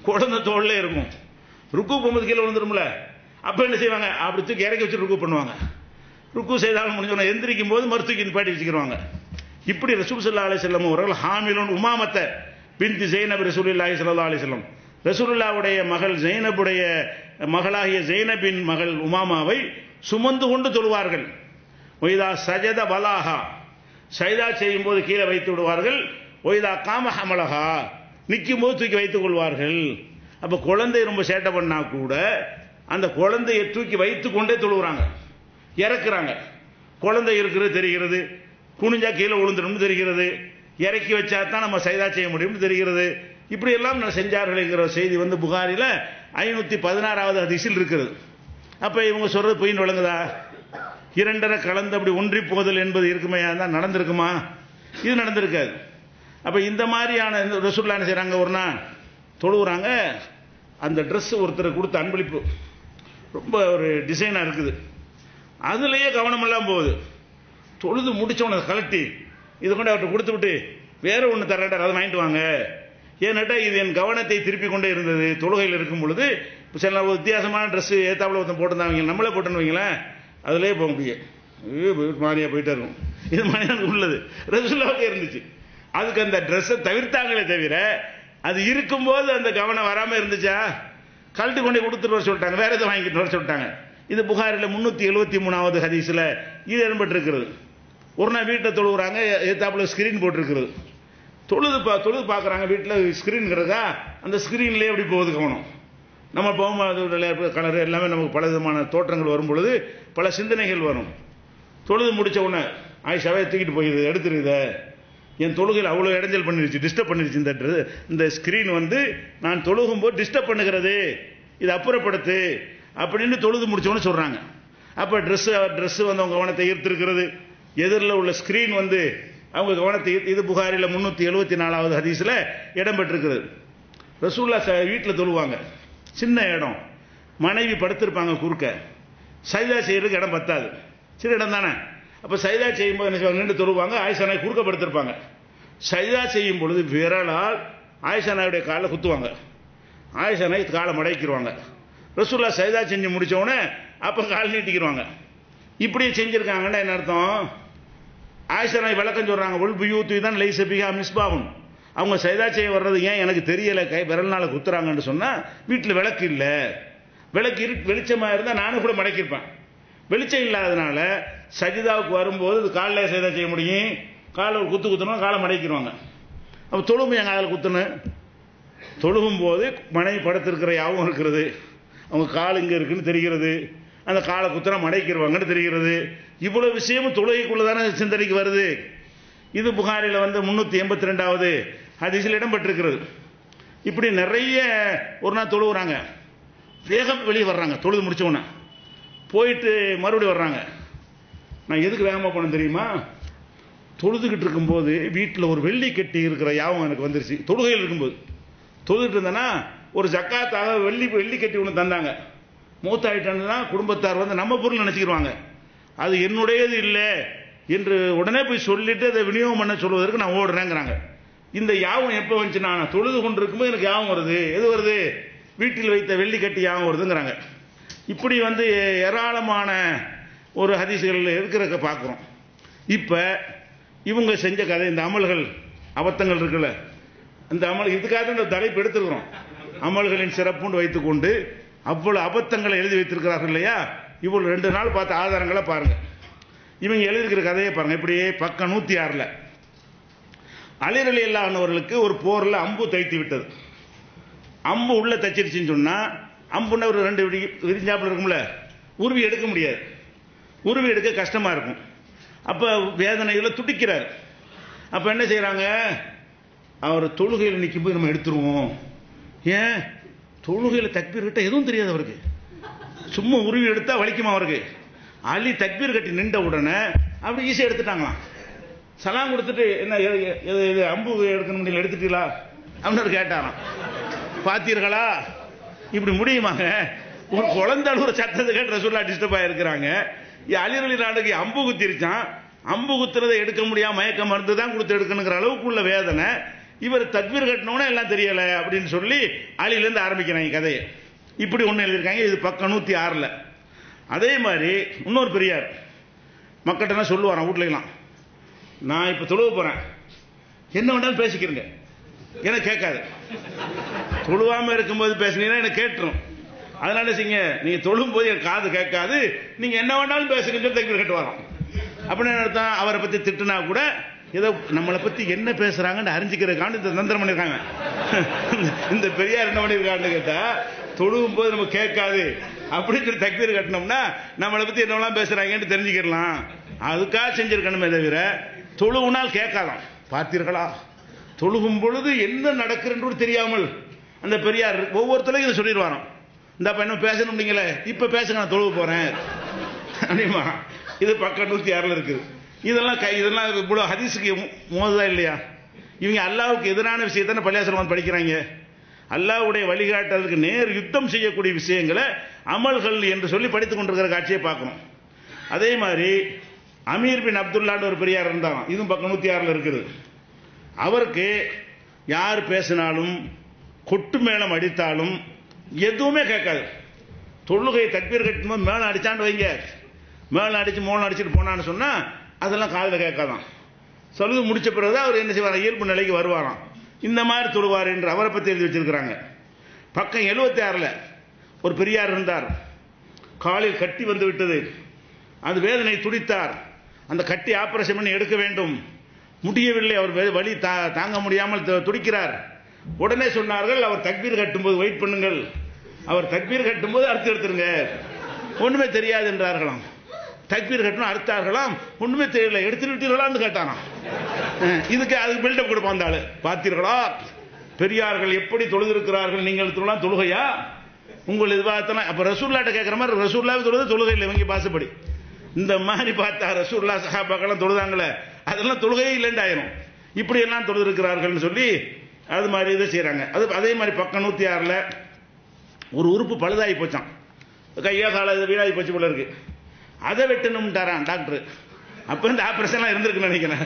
S1: குழந்தை தோல்ல இருக்கும். ருக்கு போகும்போது கீழே விழுந்துரும்ல, அப்ப என்ன செய்வாங்க, அப்படி தூக்கி இறக்கி வச்சு ருக்கு பண்ணுவாங்க. ருக்கு செய்தாலும் முடிஞ்சோன்னா எந்திரிக்கும் போது மருத்துவக்கு பாட்டி வச்சுக்கிடுவாங்க. இப்படி ரசூல் ஸல்லல்லாஹு அலைஹி வஸல்லம் அவர்கள் ஹாமிலுன் உமாமத்த பின்த் ஸைனப் ரசூலுல்லாஹி ஸல்லல்லாஹு அலைஹி வஸல்லம், ரசூலுல்லாஹ்வுடைய மகள் ஜெய்னபுடைய மகளாகிய ஜெய்னபின் மகள் உமாமாவை சுமந்து கொண்டு தொழுவார்கள். ஒய்தா சஜத பலாஹா, சைதா செய்யும் போது கீழே வைத்து விடுவார்கள். ஒய்தா காம ஹமலஹா, நிற்கும் போது தூக்கி வைத்துக் கொள்வார்கள். அப்ப குழந்தை ரொம்ப சேட்டை பண்ணா கூட அந்த குழந்தையை தூக்கி வைத்துக் கொண்டே தொழுகிறாங்க, இறக்குறாங்க. குழந்தை இருக்கிறது தெரிகிறது, குனிஞ்சா கீழே விழுந்துடும் தெரிகிறது, இறக்கி வச்சா தான் நம்ம சைதா செய்ய முடியும்னு தெரிகிறது. இப்படி எல்லாம் செஞ்சார்கள் என்கிற செய்தி புகாரில 516வது ஹதீஸில் இருக்கிறது. அப்ப இவங்க சொல்றது பொய்ன்னு விளங்குதா? இரண்டரை கலந்து அப்படி ஒன்றி போதல் என்பது இருக்குமே, தான் நடந்திருக்குமா? இது நடந்திருக்காது. அப்ப இந்த மாதிரியான ரசூலுல்லாஹ் என்ன செய்றாங்க, ஒரு நாள் தொழுகிறாங்க. அந்த ட்ரெஸ் ஒருத்தர் கொடுத்த அன்பளிப்பு ரொம்ப ஒரு டிசைனா இருக்குது, அதுலயே கவனம் எல்லாம் போகுது. தொழுது முடிச்சவனை கலட்டி இது கொண்டு அவர்கிட்ட கொடுத்து விட்டு வேற ஒன்று தரட்டா அதை வாங்கிட்டு வாங்க. ஏன்னாட்டா இது என் கவனத்தை திருப்பி கொண்டே இருந்தது. தொழுகையில் இருக்கும் பொழுது சில வித்தியாசமான ட்ரெஸ் ஏத்தாப்புல ஒருத்தன் போட்டிருந்தாங்க, நம்மளே போட்டுன்னு வைங்களேன், அதுலேயே போக முடியும், மாறியா போயிட்டே இருக்கும். இது மனிதனுக்கு உள்ளது, ரசூலுல்லாஹ்வுக்கு இருந்துச்சு. அதுக்கு அந்த ட்ரெஸ்ஸை தவிர்த்தாங்களே தவிர அது இருக்கும்போது அந்த கவனம் வராம இருந்துச்சா? கழட்டி கொண்டு கொடுத்துட்டு வர சொல்லிட்டாங்க, வேற எதை வாங்கிட்டு வர சொல்லிட்டாங்க. இது புகாரில் 373வது ஹதீஸ்ல இது இடம்பெற்றிருக்கிறது. ஒரு நாள் வீட்டில் தொழுகிறாங்க, ஏத்தாப்புல ஸ்கிரீன் போட்டிருக்கிறது. தொழுது பார்க்குறாங்க, வீட்டில் ஸ்கிரீன் இருக்கா, அந்த ஸ்கிரீன்லேயே எப்படி போகுது கவனம். நம்ம போகும்போது கலர் எல்லாமே நமக்கு பல விதமான தோற்றங்கள் வரும் பொழுது பல சிந்தனைகள் வரும். தொழுது முடிச்ச உடனே ஆயிஷாவே தூக்கிட்டு போயிடுது, எடுத்துருது. என் தொழுகையில் அவ்வளோ இடைஞ்சல் பண்ணிருச்சு, டிஸ்டர்ப் பண்ணிருச்சு. இந்த ஸ்கிரீன் நான் தொழுகும் போது டிஸ்டர்ப் பண்ணுகிறது, இது அப்புறப்படுத்து அப்படின்னு தொழுது முடிச்சவொன்னு சொல்றாங்க. அப்ப ட்ரெஸ் அவங்க கவனத்தை ஈர்த்திருக்கிறது. எதிரில் உள்ள ஸ்கிரீன் அவங்க கவனத்தை, இது புகாரில 374வது ஹதீஸ்ல இடம்பெற்றிருக்கிறது. ரசூலுல்லாஹ் வீட்டில் தொழுவாங்க, சின்ன இடம், மனைவி படுத்திருப்பாங்க குறுக்க, சைதா செய்யறதுக்கு இடம் பத்தாது, சின்ன இடம் தானே. அப்ப சைதா செய்யும்போது என்ன செய்வாங்க, நின்று தொழுவாங்க. ஆயிஷா குறுக்க படுத்திருப்பாங்க. சஜிதா செய்யும் பொழுது விரலால் ஆயிஷா நாயுடைய காலை குத்துவாங்க, ஆயிஷா நாய் காலை மடக்கிடுவாங்க. ரசூல்லா சஜிதா செஞ்சு முடிச்சோடனே அப்போ கால் நீட்டிக்கிடுவாங்க. இப்படி செஞ்சுருக்காங்கன்னா என்ன அர்த்தம்? ஆயிஷா நாய் விளக்கம் சொல்கிறாங்க, உள் புயூத்து தான் லைசபிகா மிஸ்பாகும். அவங்க சஜிதா செய்ய வர்றது ஏன் எனக்கு தெரியலை, விரல்னால குத்துறாங்கன்னு சொன்னால் வீட்டில் விளக்கு இல்லை, விளக்கு வெளிச்சமாக இருந்தால் நானும் கூட மடக்கியிருப்பேன். வெளிச்சம் இல்லாதனால சஜிதாவுக்கு வரும்போது இது காலில் சஜிதா செய்ய முடியும், காலை ஒரு குத்து குத்தணும், காலை மடக்கிடுவாங்க. அப்போ தொழும்பு என் காலில் குத்துணும். தொழுகும் போது மனைவி படுத்திருக்கிற யாவும் இருக்கிறது, அவங்க கால் இங்கே இருக்குன்னு தெரிகிறது, அந்த காலை குத்துனா மடக்கிடுவாங்கன்னு தெரிகிறது. இவ்வளோ விஷயமும் தொழுகைக்குள்ளதான சிந்தனைக்கு வருது. இது புகாரில் 382வது ஹதீஸில் இடம்பெற்றிருக்கிறது. இப்படி நிறைய ஒரு நாள் தொழுகிறாங்க, வேகம் வெளியே வர்றாங்க, தொழுது முடிச்சோன்னா போயிட்டு மறுபடியும் வர்றாங்க. நான் எதுக்கு வேகமாக போனேன் தெரியுமா? தொழுதுகிட்டு இருக்கும்போது வீட்டில் ஒரு வெள்ளி கட்டி இருக்கிற யாவும் எனக்கு வந்துருச்சு. தொழுகையில் இருக்கும்போது தொழுதுட்டு இருந்தேன்னா ஒரு ஜக்காத்தாக வெள்ளி கட்டி ஒன்று தந்தாங்க. மூத்தாயிட்டான்னா குடும்பத்தார் நம்ம பொருள் நினச்சிக்கிடுவாங்க, அது என்னுடையது இல்லை என்று உடனே போய் சொல்லிட்டு அதை விநியோகம் பண்ண சொல்வதற்கு நான் ஓடுறேங்கிறாங்க. இந்த யாவும் எப்போ வந்துச்சு? நான் தொழுது கொண்டு இருக்கும்போது எனக்கு யாவும் வருது. எது வருது? வீட்டில் வைத்த வெள்ளி கட்டி யாவும் வருதுங்கிறாங்க. இப்படி ஏராளமான ஒரு ஹதீஸ்கள் இருக்கிறத பார்க்குறோம். இப்போ இவங்க செஞ்ச கதை, இந்த அமல்கள் அபத்தங்கள் இருக்குல்ல, இந்த அமல் இதுக்காக இந்த தலைப்பு எடுத்துக்கிறோம். அமல்களின் சிறப்புன்னு வைத்துக்கொண்டு அவ்வளவு அபத்தங்களை எழுதி வைத்திருக்கிறார்கள் இல்லையா? இவ்வளவு 2 நாள் பார்த்த ஆதாரங்களை பாருங்க. இவங்க எழுதியிருக்கிற கதையை பாருங்க. இப்படியே பக்கம் 106 அலி ரலியல்லாஹு அன்ஹுவர்களுக்கு ஒரு போரில் அம்பு தைத்து விட்டது. அம்பு உள்ள தைச்சிருச்சுன்னு சொன்னா, அம்புன்னா ஒரு 2 விரிஞ்சாப்புல இருக்கும்ல, உருவி எடுக்க முடியாது, உருவி எடுக்க கஷ்டமா இருக்கும். அப்போ வேதனையில் துடிக்கிறார். அப்போ என்ன செய்யறாங்க? அவர் தொழுகையில் நிற்கும் போது நம்ம எடுத்துருவோம். ஏன்? தொழுகையில் தக்பீர் கட்ட எதுவும் தெரியாது அவருக்கு, சும்மா உருவி எடுத்தா வலிக்குமா அவருக்கு. அலி தக்பீர் கட்டி நின்ற உடனே அப்படி ஈஸியாக எடுத்துட்டாங்களாம். சலாம் கொடுத்துட்டு என்ன அம்பு எடுக்கணும் முடியல, எடுத்துட்டீங்களா அப்படின்னு கேட்டாராம். பார்த்தீர்களா? இப்படி முடியுமாங்க? ஒரு குழந்தை ஒரு சத்தத்தை கேட்டு ரசூலுல்லாஹ் டிஸ்டர்ப் ஆகிருக்கிறாங்க. அலி ரலியல்லாஹு அன்ஹுக்கு அம்பு குத்திருச்சான், அம்பு குத்துறதை எடுக்க முடியாம மயக்க மருந்து தான் கொடுத்து எடுக்கணுங்கிற அளவுக்கு உள்ள வேதனை. இவர் தக்பீர் கட்டணும்னா எல்லாம் தெரியல அப்படின்னு சொல்லி அலிலேருந்து ஆரம்பிக்கிறாங்க கதையை. இப்படி ஒன்று எழுதியிருக்காங்க. இது பக்கம் 106. அதே மாதிரி இன்னொரு பெரியார் மக்கள்கிட்ட சொல்லுவாரான் வீட்லாம், நான் இப்போ தொழுவ போகிறேன், என்ன வேண்டாலும் பேசிக்கிறேங்க, எனக்கு கேட்காது. தொழுவாமல் இருக்கும்போது பேசுனீங்கன்னா எனக்கு கேட்டுரும். அதனால செய்யுங்க, நீங்கள் தொழும் போது என் காது கேட்காது, நீங்கள் என்ன வேண்டாலும் பேசுங்கன்னு சொல்லி தக்பீர் கட்டு வரோம். அப்படின்னு அர்த்தம். அவரை பற்றி திட்டுனா கூட ஏதோ நம்மளை பற்றி என்ன பேசுகிறாங்கன்னு அறிஞ்சிக்கிறதுக்காண்டு இந்த தந்திரம் பண்ணியிருக்காங்க. இந்த பெரியார் என்ன பண்ணியிருக்கான்னு கேட்டால், தொழுவும் போது நம்ம கேட்காது அப்படின்னு சொல்லி தக்பீர் கட்டினோம்னா நம்மளை பற்றி என்னெல்லாம் பேசுகிறாங்கன்னு தெரிஞ்சுக்கிடலாம். அதுக்காக செஞ்சிருக்கணுமே தவிர தொழுவுனால் கேட்காதான். பார்த்தீர்களா? தொழுகும் பொழுது என்ன நடக்குதுன்னு தெரியாமல் அந்த பெரியார் ஒவ்வொருத்தரையும் இதை சொல்லிடுவாராம். இந்த பையனும் பேசணும் அப்படிங்களே, இப்போ பேசுங்க, நான் தொழுவு போகிறேன் அப்படிமா. இது பக்கம் 106 இருக்குது. இதெல்லாம் இவ்வளோ ஹதீஸுக்கு மோதுதா இல்லையா? இவங்க அல்லாவுக்கு எதிரான விஷயத்தான பள்ளியாசலம் வந்து படிக்கிறாங்க. அல்லாவுடைய வழிகாட்டுறதுக்கு நேர் யுத்தம் செய்யக்கூடிய விஷயங்களை அமல்கள் என்று சொல்லி படித்துக் கொண்டிருக்கிற காட்சியை பார்க்கணும். அதே மாதிரி அமீர் பின் அப்துல்லான்னு ஒரு பெரியார் இருந்தாராம். இதுவும் பக்கம் 106 இருக்குது. அவருக்கு யார் பேசினாலும் கொட்டு மேளம் அடித்தாலும் எதுவுமே கேட்காது. தொழுகை தக்பீர் கட்டும்போது மேளம் அடிச்சான்னு வைங்க, மேளம் அடிச்சு மோளம் அடிச்சுட்டு போனான்னு சொன்னா அதெல்லாம் காதில் கேட்காதான். சொல்லுது முடிச்ச பிறகு அவர் என்ன செய்வார்? இயல்பு நிலைக்கு வருவாராம். இந்த மாதிரி தொழுவார் என்று அவரை பற்றி எழுதி வச்சிருக்கிறாங்க. பக்கம் 76 ஒரு பெரியார் இருந்தார். காலில் கட்டி வந்து விட்டது, அது வேதனை துடித்தார். அந்த கட்டி ஆபரேஷன் பண்ணி எடுக்க வேண்டும், முடியவில்லை. அவர் வலி தாங்க முடியாமல் துடிக்கிறார். உடனே சொன்னார்கள், அவர் தக்பீர் கட்டும்போது வெயிட் பண்ணுங்கள், அவர் தக்பீர் கட்டும்போது அறுத்து எடுத்துருங்க. ஒண்ணுமே தெரியாது என்றார்களாம். தக்பீர் கட்டணும் அறுத்தார்களாம். ஒண்ணுமே தெரியல, எடுத்து விட்டீர்களான்னு கேட்டாராம். இதுக்கு அதுக்கு பில்டப் கொடுப்பான் அந்த ஆளு. பார்த்தீர்களா பெரியார்கள் எப்படி தொழுதிருக்கிறார்கள், நீங்கள் தொழலாம் தொழுகையா உங்கள் இதுவாகத்தான். அப்ப ரசூல்லாட்ட கேட்கிற மாதிரி ரசூல்லாவே தொழுது தொழுகை இல்லை இவங்க பாசப்படி. இந்த மாதிரி பார்த்தா ரசூல்லா சஹாபாக்கெல்லாம் தொழுதாங்களே, அதெல்லாம் தொழுகையே இல்லைண்டாயிரும். இப்படி எல்லாம் தொழுதிருக்கிறார்கள் சொல்லி அது மாதிரி இதை செய்யறாங்க. அதே மாதிரி பக்கம் 106 ஒரு உறுப்பு பழுதாகி போச்சான், கையா கால வீடாகி போச்சு போல இருக்கு. அதை வெட்டணும்ட்டாரான் டாக்டர். அப்ப இந்த ஆபரேஷன்லாம் இருந்திருக்குன்னு நினைக்கிறேன்.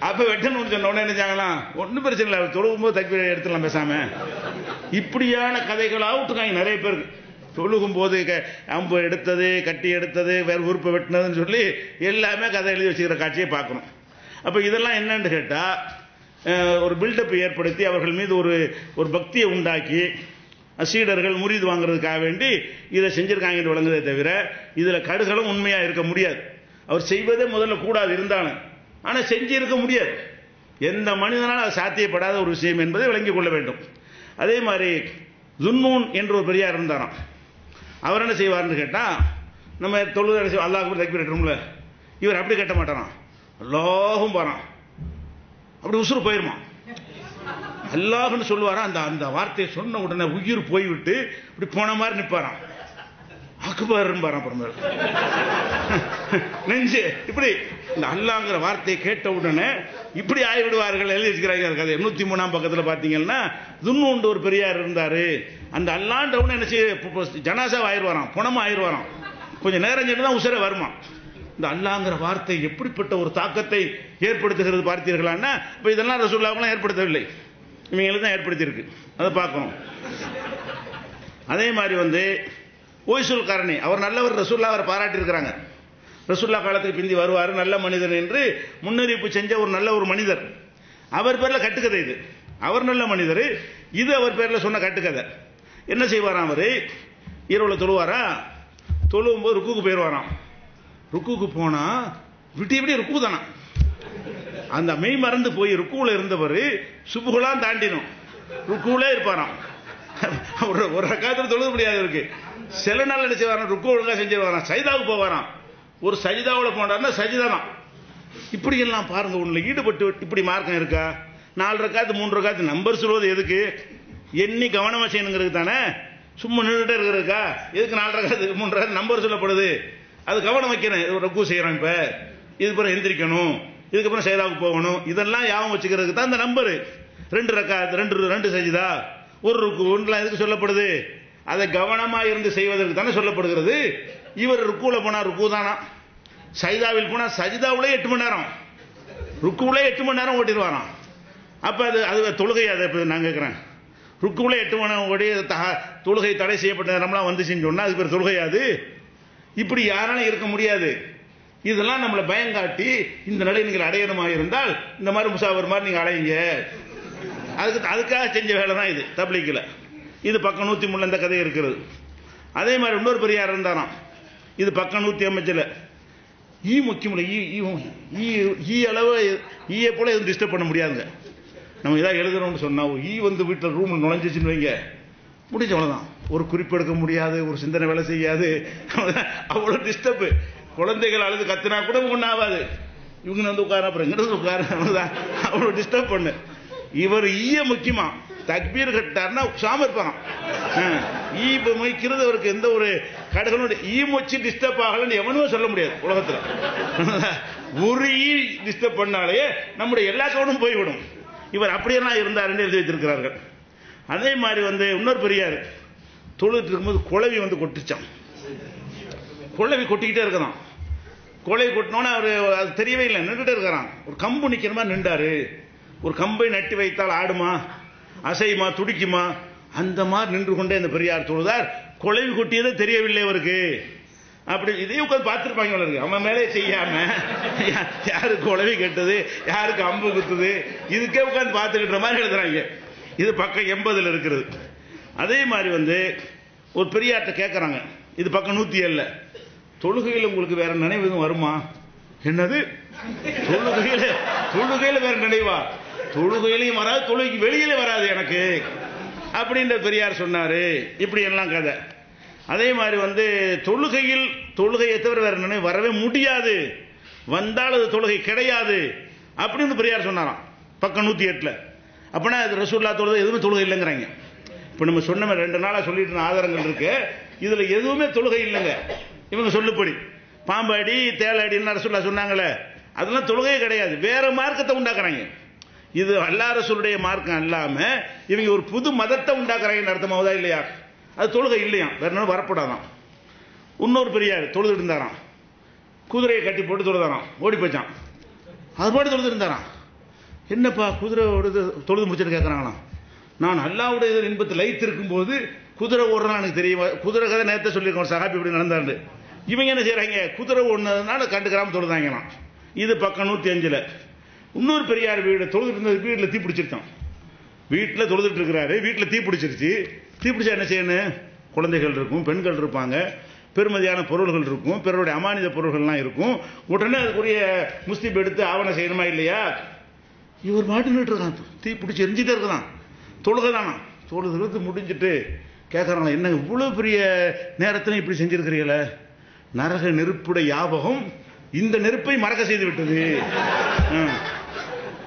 S1: அப்ப வெட்டணும்னு சொன்ன உடனே நினைச்சாங்களாம், ஒன்றும் பிரச்சனை இல்லை, தொழுகும் போது தக்பீர் எடுத்துலாம் பேசாம. இப்படியான கதைகளா விட்டுருக்காங்க நிறைய பேருக்கு. தொழுகும் போது அம்பு எடுத்தது, கட்டி எடுத்தது, வேற உறுப்பை வெட்டினதுன்னு சொல்லி எல்லாமே கதை எழுதி வச்சுக்கிற காட்சியை பார்க்கணும். அப்ப இதெல்லாம் என்னன்னு கேட்டா, ஒரு பில்டப் ஏற்படுத்தி அவர்கள் மீது ஒரு பக்தியை உண்டாக்கி சீடர்கள் முரீது வாங்குறதுக்காக வேண்டி இதை செஞ்சிருக்காங்க விளங்குதே தவிர இதுல கடுகளும் உண்மையா இருக்க முடியாது. அவர் செய்வதே முதல்ல கூடாது இருந்தாலும், ஆனா செஞ்சு இருக்க முடியாது. எந்த மனிதனாலும் அது சாத்தியப்படாத ஒரு விஷயம் என்பதை விளங்கிக் கொள்ள வேண்டும். அதே மாதிரி துன்னூன் என்ற ஒரு பெரியார் இருந்தாராம். அவர் என்ன செய்வார்னு கேட்டா, நம்ம தொழுகை அல்லாஹ் தக்பீர் கட்டுறோம்ல, இவர் அப்படி கட்ட மாட்டாராம், அல்லாஹும் போறான், அப்படி உசுறு போயிருமா. அல்லாஹ்னு சொல்லுவாரா, அந்த வார்த்தையை சொன்ன உடனே உயிர் போய்விட்டு இப்படி போன மாதிரி நிற்பாராம். அக்பர் நெஞ்சு இப்படி இந்த அல்லாங்கிற வார்த்தையை கேட்ட உடனே இப்படி ஆகிவிடுவார்கள். எழுதி வச்சுக்கிறாங்க கதை. 103ஆம் பக்கத்தில் பார்த்தீங்கன்னா, துன்னூண்டு ஒரு பெரியார் இருந்தாரு, அந்த அல்லாண்டவனு என்ன செய்ய ஜனாசா ஆயிடுவாராம், புணமா ஆயிடுவாராம். கொஞ்சம் நேரம் சென்று தான் உசுர வருமா. இந்த அல்லாங்கிற வார்த்தை எப்படிப்பட்ட ஒரு தாக்கத்தை ஏற்படுத்துகிறது பார்த்தீர்களான்னா, இப்போ இதெல்லாம் ரசூலுல்லாஹ்லாம் ஏற்படுத்தவில்லை, இவங்களுக்கு தான் ஏற்படுத்தியிருக்கு. அதை பார்க்கணும். அதே மாதிரி ஓய்சுல் கரணி அவர் நல்லவர், ரசூலுல்லாஹ் அவரை பாராட்டியிருக்கிறாங்க. ரசூலுல்லாஹ் காலத்துக்கு பிந்தி வருவார், நல்ல மனிதன் என்று முன்னறிவிப்பு செஞ்ச ஒரு நல்ல ஒரு மனிதர். அவர் பேர்ல கட்டுக்கதை இது. அவர் நல்ல மனிதர், இது அவர் பேர்ல சொன்ன கட்டுக்கதை. என்ன செய்வாராம், அவரு இரவுல தொழுவாரா, தொழுவும் போது ருக்குக்கு போயிடுவாராம். ருக்குக்கு போனா விட்டி ருக்கு தானா, அந்த மெய் மறந்து போய் ருக்குல இருந்தவர் சுபுகளாம் தாண்டினும் ருக்குலே இருப்பாராம். ஒரு ரக்காத்துல தொழுத முடியாது இருக்கு. சில நாள் என்ன செய்வாராம், ருக்கு ஒழுங்கா செஞ்சிருவாராம், சஜிதாவுக்கு போவாராம். ஒரு சஜிதாவில் போனார்னா சஜிதாதான். இப்படி எல்லாம் பாருங்க, உள்ள ஈடுபட்டு இப்படி மார்க்கம் இருக்கா? 4 ரக்காத்து 3 ரக்காத்து நம்பர் சொல்வது எதுக்கு? எண்ணி கவனமா செய்யணுங்கிறது தானே. சும்மா நின்றுட்டே இருக்கிறதுக்கா? எதுக்கு 4 ரக்காத்து 3 ரக்காத்து நம்பர் சொல்லப்படுது? அது கவனம் வைக்கிறேன். ருக்கு செய்யறோம், இப்ப இதுக்கப்புறம் எந்திரிக்கணும், இதுக்கப்புறம் சஜிதாவுக்கு போகணும், இதெல்லாம் யாவும் வச்சுக்கிறதுக்கு தான் இந்த நம்பரு. 2 ரக்காத்து 2 சஜிதா 1 ருக்கு ஒன்றுலாம் எதுக்கு சொல்லப்படுது? அதை கவனமா இருந்து செய்வதற்கு தானே சொல்லப்படுகிறது. இவர் ருக்குல போனா ருக்கு தானா, சஜிதாவில் போனா சஜிதாவுலே 8 மணி நேரம், ருக்குலே 8 மணி நேரம் ஓட்டிடுவாராம். அப்ப அது தொழுகை. அதை நான் கேட்கிறேன், ருக்குலே 8 மணி நேரம் ஓடி தொழுகை தடை செய்யப்பட்ட நேரம்லாம் வந்துச்சுன்னு சொன்னா அது பேர் தொழுகையாது? இப்படி யாராலும் இருக்க முடியாது. இதெல்லாம் நம்மளை பயங்காட்டி இந்த நிலை நீங்கள் அடையணுமா இருந்தால் இந்த மாதிரி முசாவர் மாதிரி நீங்க அடையுங்க. அதுக்காக செஞ்ச வேலை தான் இது தப்லீக்ல. இது பக்கம் 103 இந்த கதை இருக்கிறது. அதே மாதிரி இன்னொரு பெரியார் இருந்தாராம், இது பக்கம் 150. ஈ முக்கியம், ஈ அளவு ஈயை போல எதுவும் டிஸ்டர்ப் பண்ண முடியாதுங்க. நம்ம இதாக எழுதுறோம்னு சொன்னா ஈ வீட்டில் ரூம்ல நுழைஞ்சிச்சுன்னு வைங்க, முடிஞ்ச அவ்வளவுதான். ஒரு குறிப்பெடுக்க முடியாது, ஒரு சிந்தனை வேலை செய்யாது, அவ்வளவு டிஸ்டர்ப். குழந்தைகள் அழுது கத்துனா கூட ஒன்றும் ஆகாது, இவங்க உட்கார அப்புறம் எங்கிட்ட உட்கார, அவ்வளவு டிஸ்டர்ப் பண்ணு. இவர் ஈய முக்கியமா தக்பீர் கட்டார்னா சாம இருப்பாங்க. ஈ மொய்க்கிறது அவருக்கு எந்த ஒரு கடுகளும் ஈ மொச்சி டிஸ்டர்ப் ஆகலன்னு எவனும் சொல்ல முடியாது உலகத்தில். ஒரு ஈ டிஸ்டர்ப் பண்ணாலே நம்முடைய எல்லா கவனமும் போய்விடும். இவர் அப்படியெல்லாம் இருந்தாருன்னு எழுதி வைத்திருக்கிறார்கள். அதே மாதிரி இன்னொரு பெரியார் தொழுது இருக்கும்போது குழவி கொட்டுச்சான். குழவி கொட்டிக்கிட்டே இருக்கான். குழவி கொட்டினோன்னு அவர் அது தெரியவே இல்லை, நின்றுட்டே இருக்கிறான். ஒரு கம்பு நிற்கிற மாதிரி நின்றாரு. ஒரு கம்பை நட்டி வைத்தால் ஆடுமா, அசையுமா, துடிக்குமா, அந்த மாதிரி நின்று கொண்டே இந்த பெரியார் தொழுதார். குழவி கொட்டியதே தெரியவில்லை அவருக்கு. அப்படி இதையும் உட்காந்து பார்த்துருப்பாங்க இருக்கு. அவன் மேலே செய்யாம யாருக்கு குழவி கெட்டது, யாருக்கு அம்பு குத்துது, இதுக்கே உட்காந்து பார்த்துக்கிட்ட மாதிரி எழுதுறாங்க. இது பக்கம் 80 இருக்கிறது. அதே மாதிரி ஒரு பெரியார்ட்ட கேட்கறாங்க, இது பக்கம் 107. தொழுகையில் உங்களுக்கு வேற நினைவு எதுவும் வருமா? என்னது தொழுகையில வேற நினைவா? தொழுகையிலையும் வராது, தொழுகைக்கு வெளியிலே வராது எனக்கு அப்படின்ற பெரியார் சொன்னாரு. இப்படி எல்லாம் கதை. அதே மாதிரி தொழுகையை தவிர வேற நினைவு வரவே முடியாது, வந்தால் அது தொழுகை கிடையாது அப்படின்னு பெரியார் சொன்னாராம் பக்கம் 108. அப்படின்னா அது ரசூலுல்லாஹ் தொழுகை எதுவுமே தொழுகை இல்லைங்கிறாங்க. இப்போ நம்ம சொன்ன 2 நாளா சொல்லிட்டு ஆதாரங்கள் இருக்கு, இதுல எதுவுமே தொழுகை இல்லைங்க. இவங்க சொல்லுப்படி பாம்பாடி தேளடின்னு ரசூலுல்லாஹ் சொன்னாங்களே, அதெல்லாம் தொழுகையே கிடையாது, வேற மார்க்கத்தை உண்டாக்குறாங்க. இது அல்லாஹ் ரசூலுடைய மார்க்கம் அல்லாம இவங்க ஒரு புது மதத்தை உண்டாக்குறாங்கன்னு அர்த்தமாவதா இல்லையா? அது தொழுகை இல்லையா, வேற நாள் வரப்படாதான். இன்னொரு பெரியார் தொழுது இருந்தாராம். குதிரையை கட்டி போட்டு தொழுதாராம், ஓடி போச்சான். அது பாட்டு தொழுது இருந்தாராம். என்னப்பா குதிரை ஓடுது தொழுது முடிச்சுட்டு கேட்குறாங்களாம். நான் அல்லாவுடைய இன்பத்தில் லைத்து இருக்கும்போது குதிரை ஓடுறதுலாம் எனக்கு தெரியும். குதிரை கதை நேரத்தை சொல்லியிருக்கோம், சஹாபி இப்படி நடந்தாண்டு. இவங்க என்ன செய்கிறாங்க, குதிரை ஓடுனதுனால கண்டுக்கிறாம தொழுதாங்களாம். இது பக்கம் 105. இன்னொரு பெரியார் வீடு தொழுதுட்டு இருந்தது, வீட்டில் தீ பிடிச்சிருச்சான். வீட்டில் தொழுதுட்டு இருக்கிறாரு, வீட்டில் தீ பிடிச்சிருச்சு. தீ பிடிச்சா என்ன செய்யணும், குழந்தைகள் இருக்கும், பெண்கள் இருப்பாங்க, பெருமதியான பொருள்கள் இருக்கும், பிறருடைய அமானித பொருள்கள்லாம் இருக்கும். உடனே அதுக்குரிய முஸ்தீப் எடுத்து ஆவணம் செய்யணுமா இல்லையா? இவர் மாட்டு நின்றுருக்கான், தீ பிடிச்சி எரிஞ்சிட்டே இருக்கலாம். தொழுகதானா, தொழுது முடிஞ்சிட்டு கேட்குறாங்களா, என்ன இவ்வளோ பெரிய நேரத்தில் இப்படி செஞ்சிருக்கிறீங்களே? நரக நெருப்புடைய ஞாபகம் இந்த நெருப்பை மறக்க செய்து விட்டது.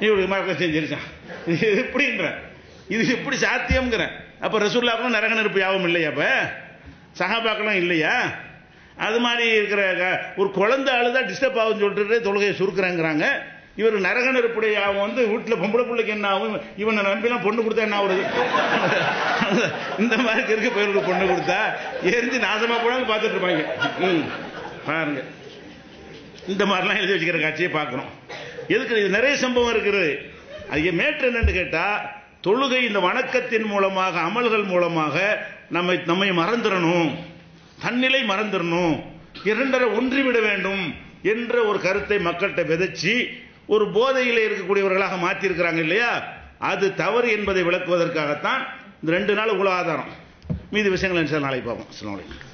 S1: இவருக்கு மறக்க செஞ்சிருச்சான். எப்படிங்கிற இது எப்படி சாத்தியம்ங்கிற? அப்ப ரசூலுல்லாஹ்க்கு நரக நெருப்பு ஞாபகம் இல்லையா? அப்ப சஹாபாக்களும் இல்லையா? அது மாதிரி இருக்கிற ஒரு குழந்தை அழுதா டிஸ்டர்ப் ஆகுன்னு சொல்லிட்டு தொழுகையை சுருக்குறாங்கிறாங்க. இவர் நரக நெருப்புடைய ஞாபகம் வந்து வீட்டில் பொம்பளை பிள்ளைக்கு என்ன ஆகும், இவனை நம்பிலாம் பொண்ணு கொடுத்தா என்ன ஆகுறது? இந்த மாதிரி இருக்க பயிருக்கு பொண்ணு கொடுத்தா எரிஞ்சு நாசமா போனாலும் பார்த்துட்டு இருப்பாங்க. பாருங்க, இந்த மாதிரிலாம் எழுதி வச்சுக்கிற காட்சியை பார்க்குறோம். எதுக்கு இது நிறைய சம்பவம் இருக்கிறது. அது மேற்று என்னன்னு கேட்டா, தொழுகை இந்த வணக்கத்தின் மூலமாக, அமல்கள் மூலமாக நம்மை மறந்துடணும், தன்னிலை மறந்துடணும், இரண்டரை ஒன்றிவிட வேண்டும் என்ற ஒரு கருத்தை மக்கள்கிட்ட விதைச்சு ஒரு போதையில் இருக்கக்கூடியவர்களாக மாற்றி இருக்கிறாங்க இல்லையா? அது தவறு என்பதை விளக்குவதற்காகத்தான் இந்த 2 நாள் உலக ஆதாரம். மீதி விஷயங்கள் நாளைக்கு பார்ப்போம். அஸ்ஸலாமு அலைக்கும்.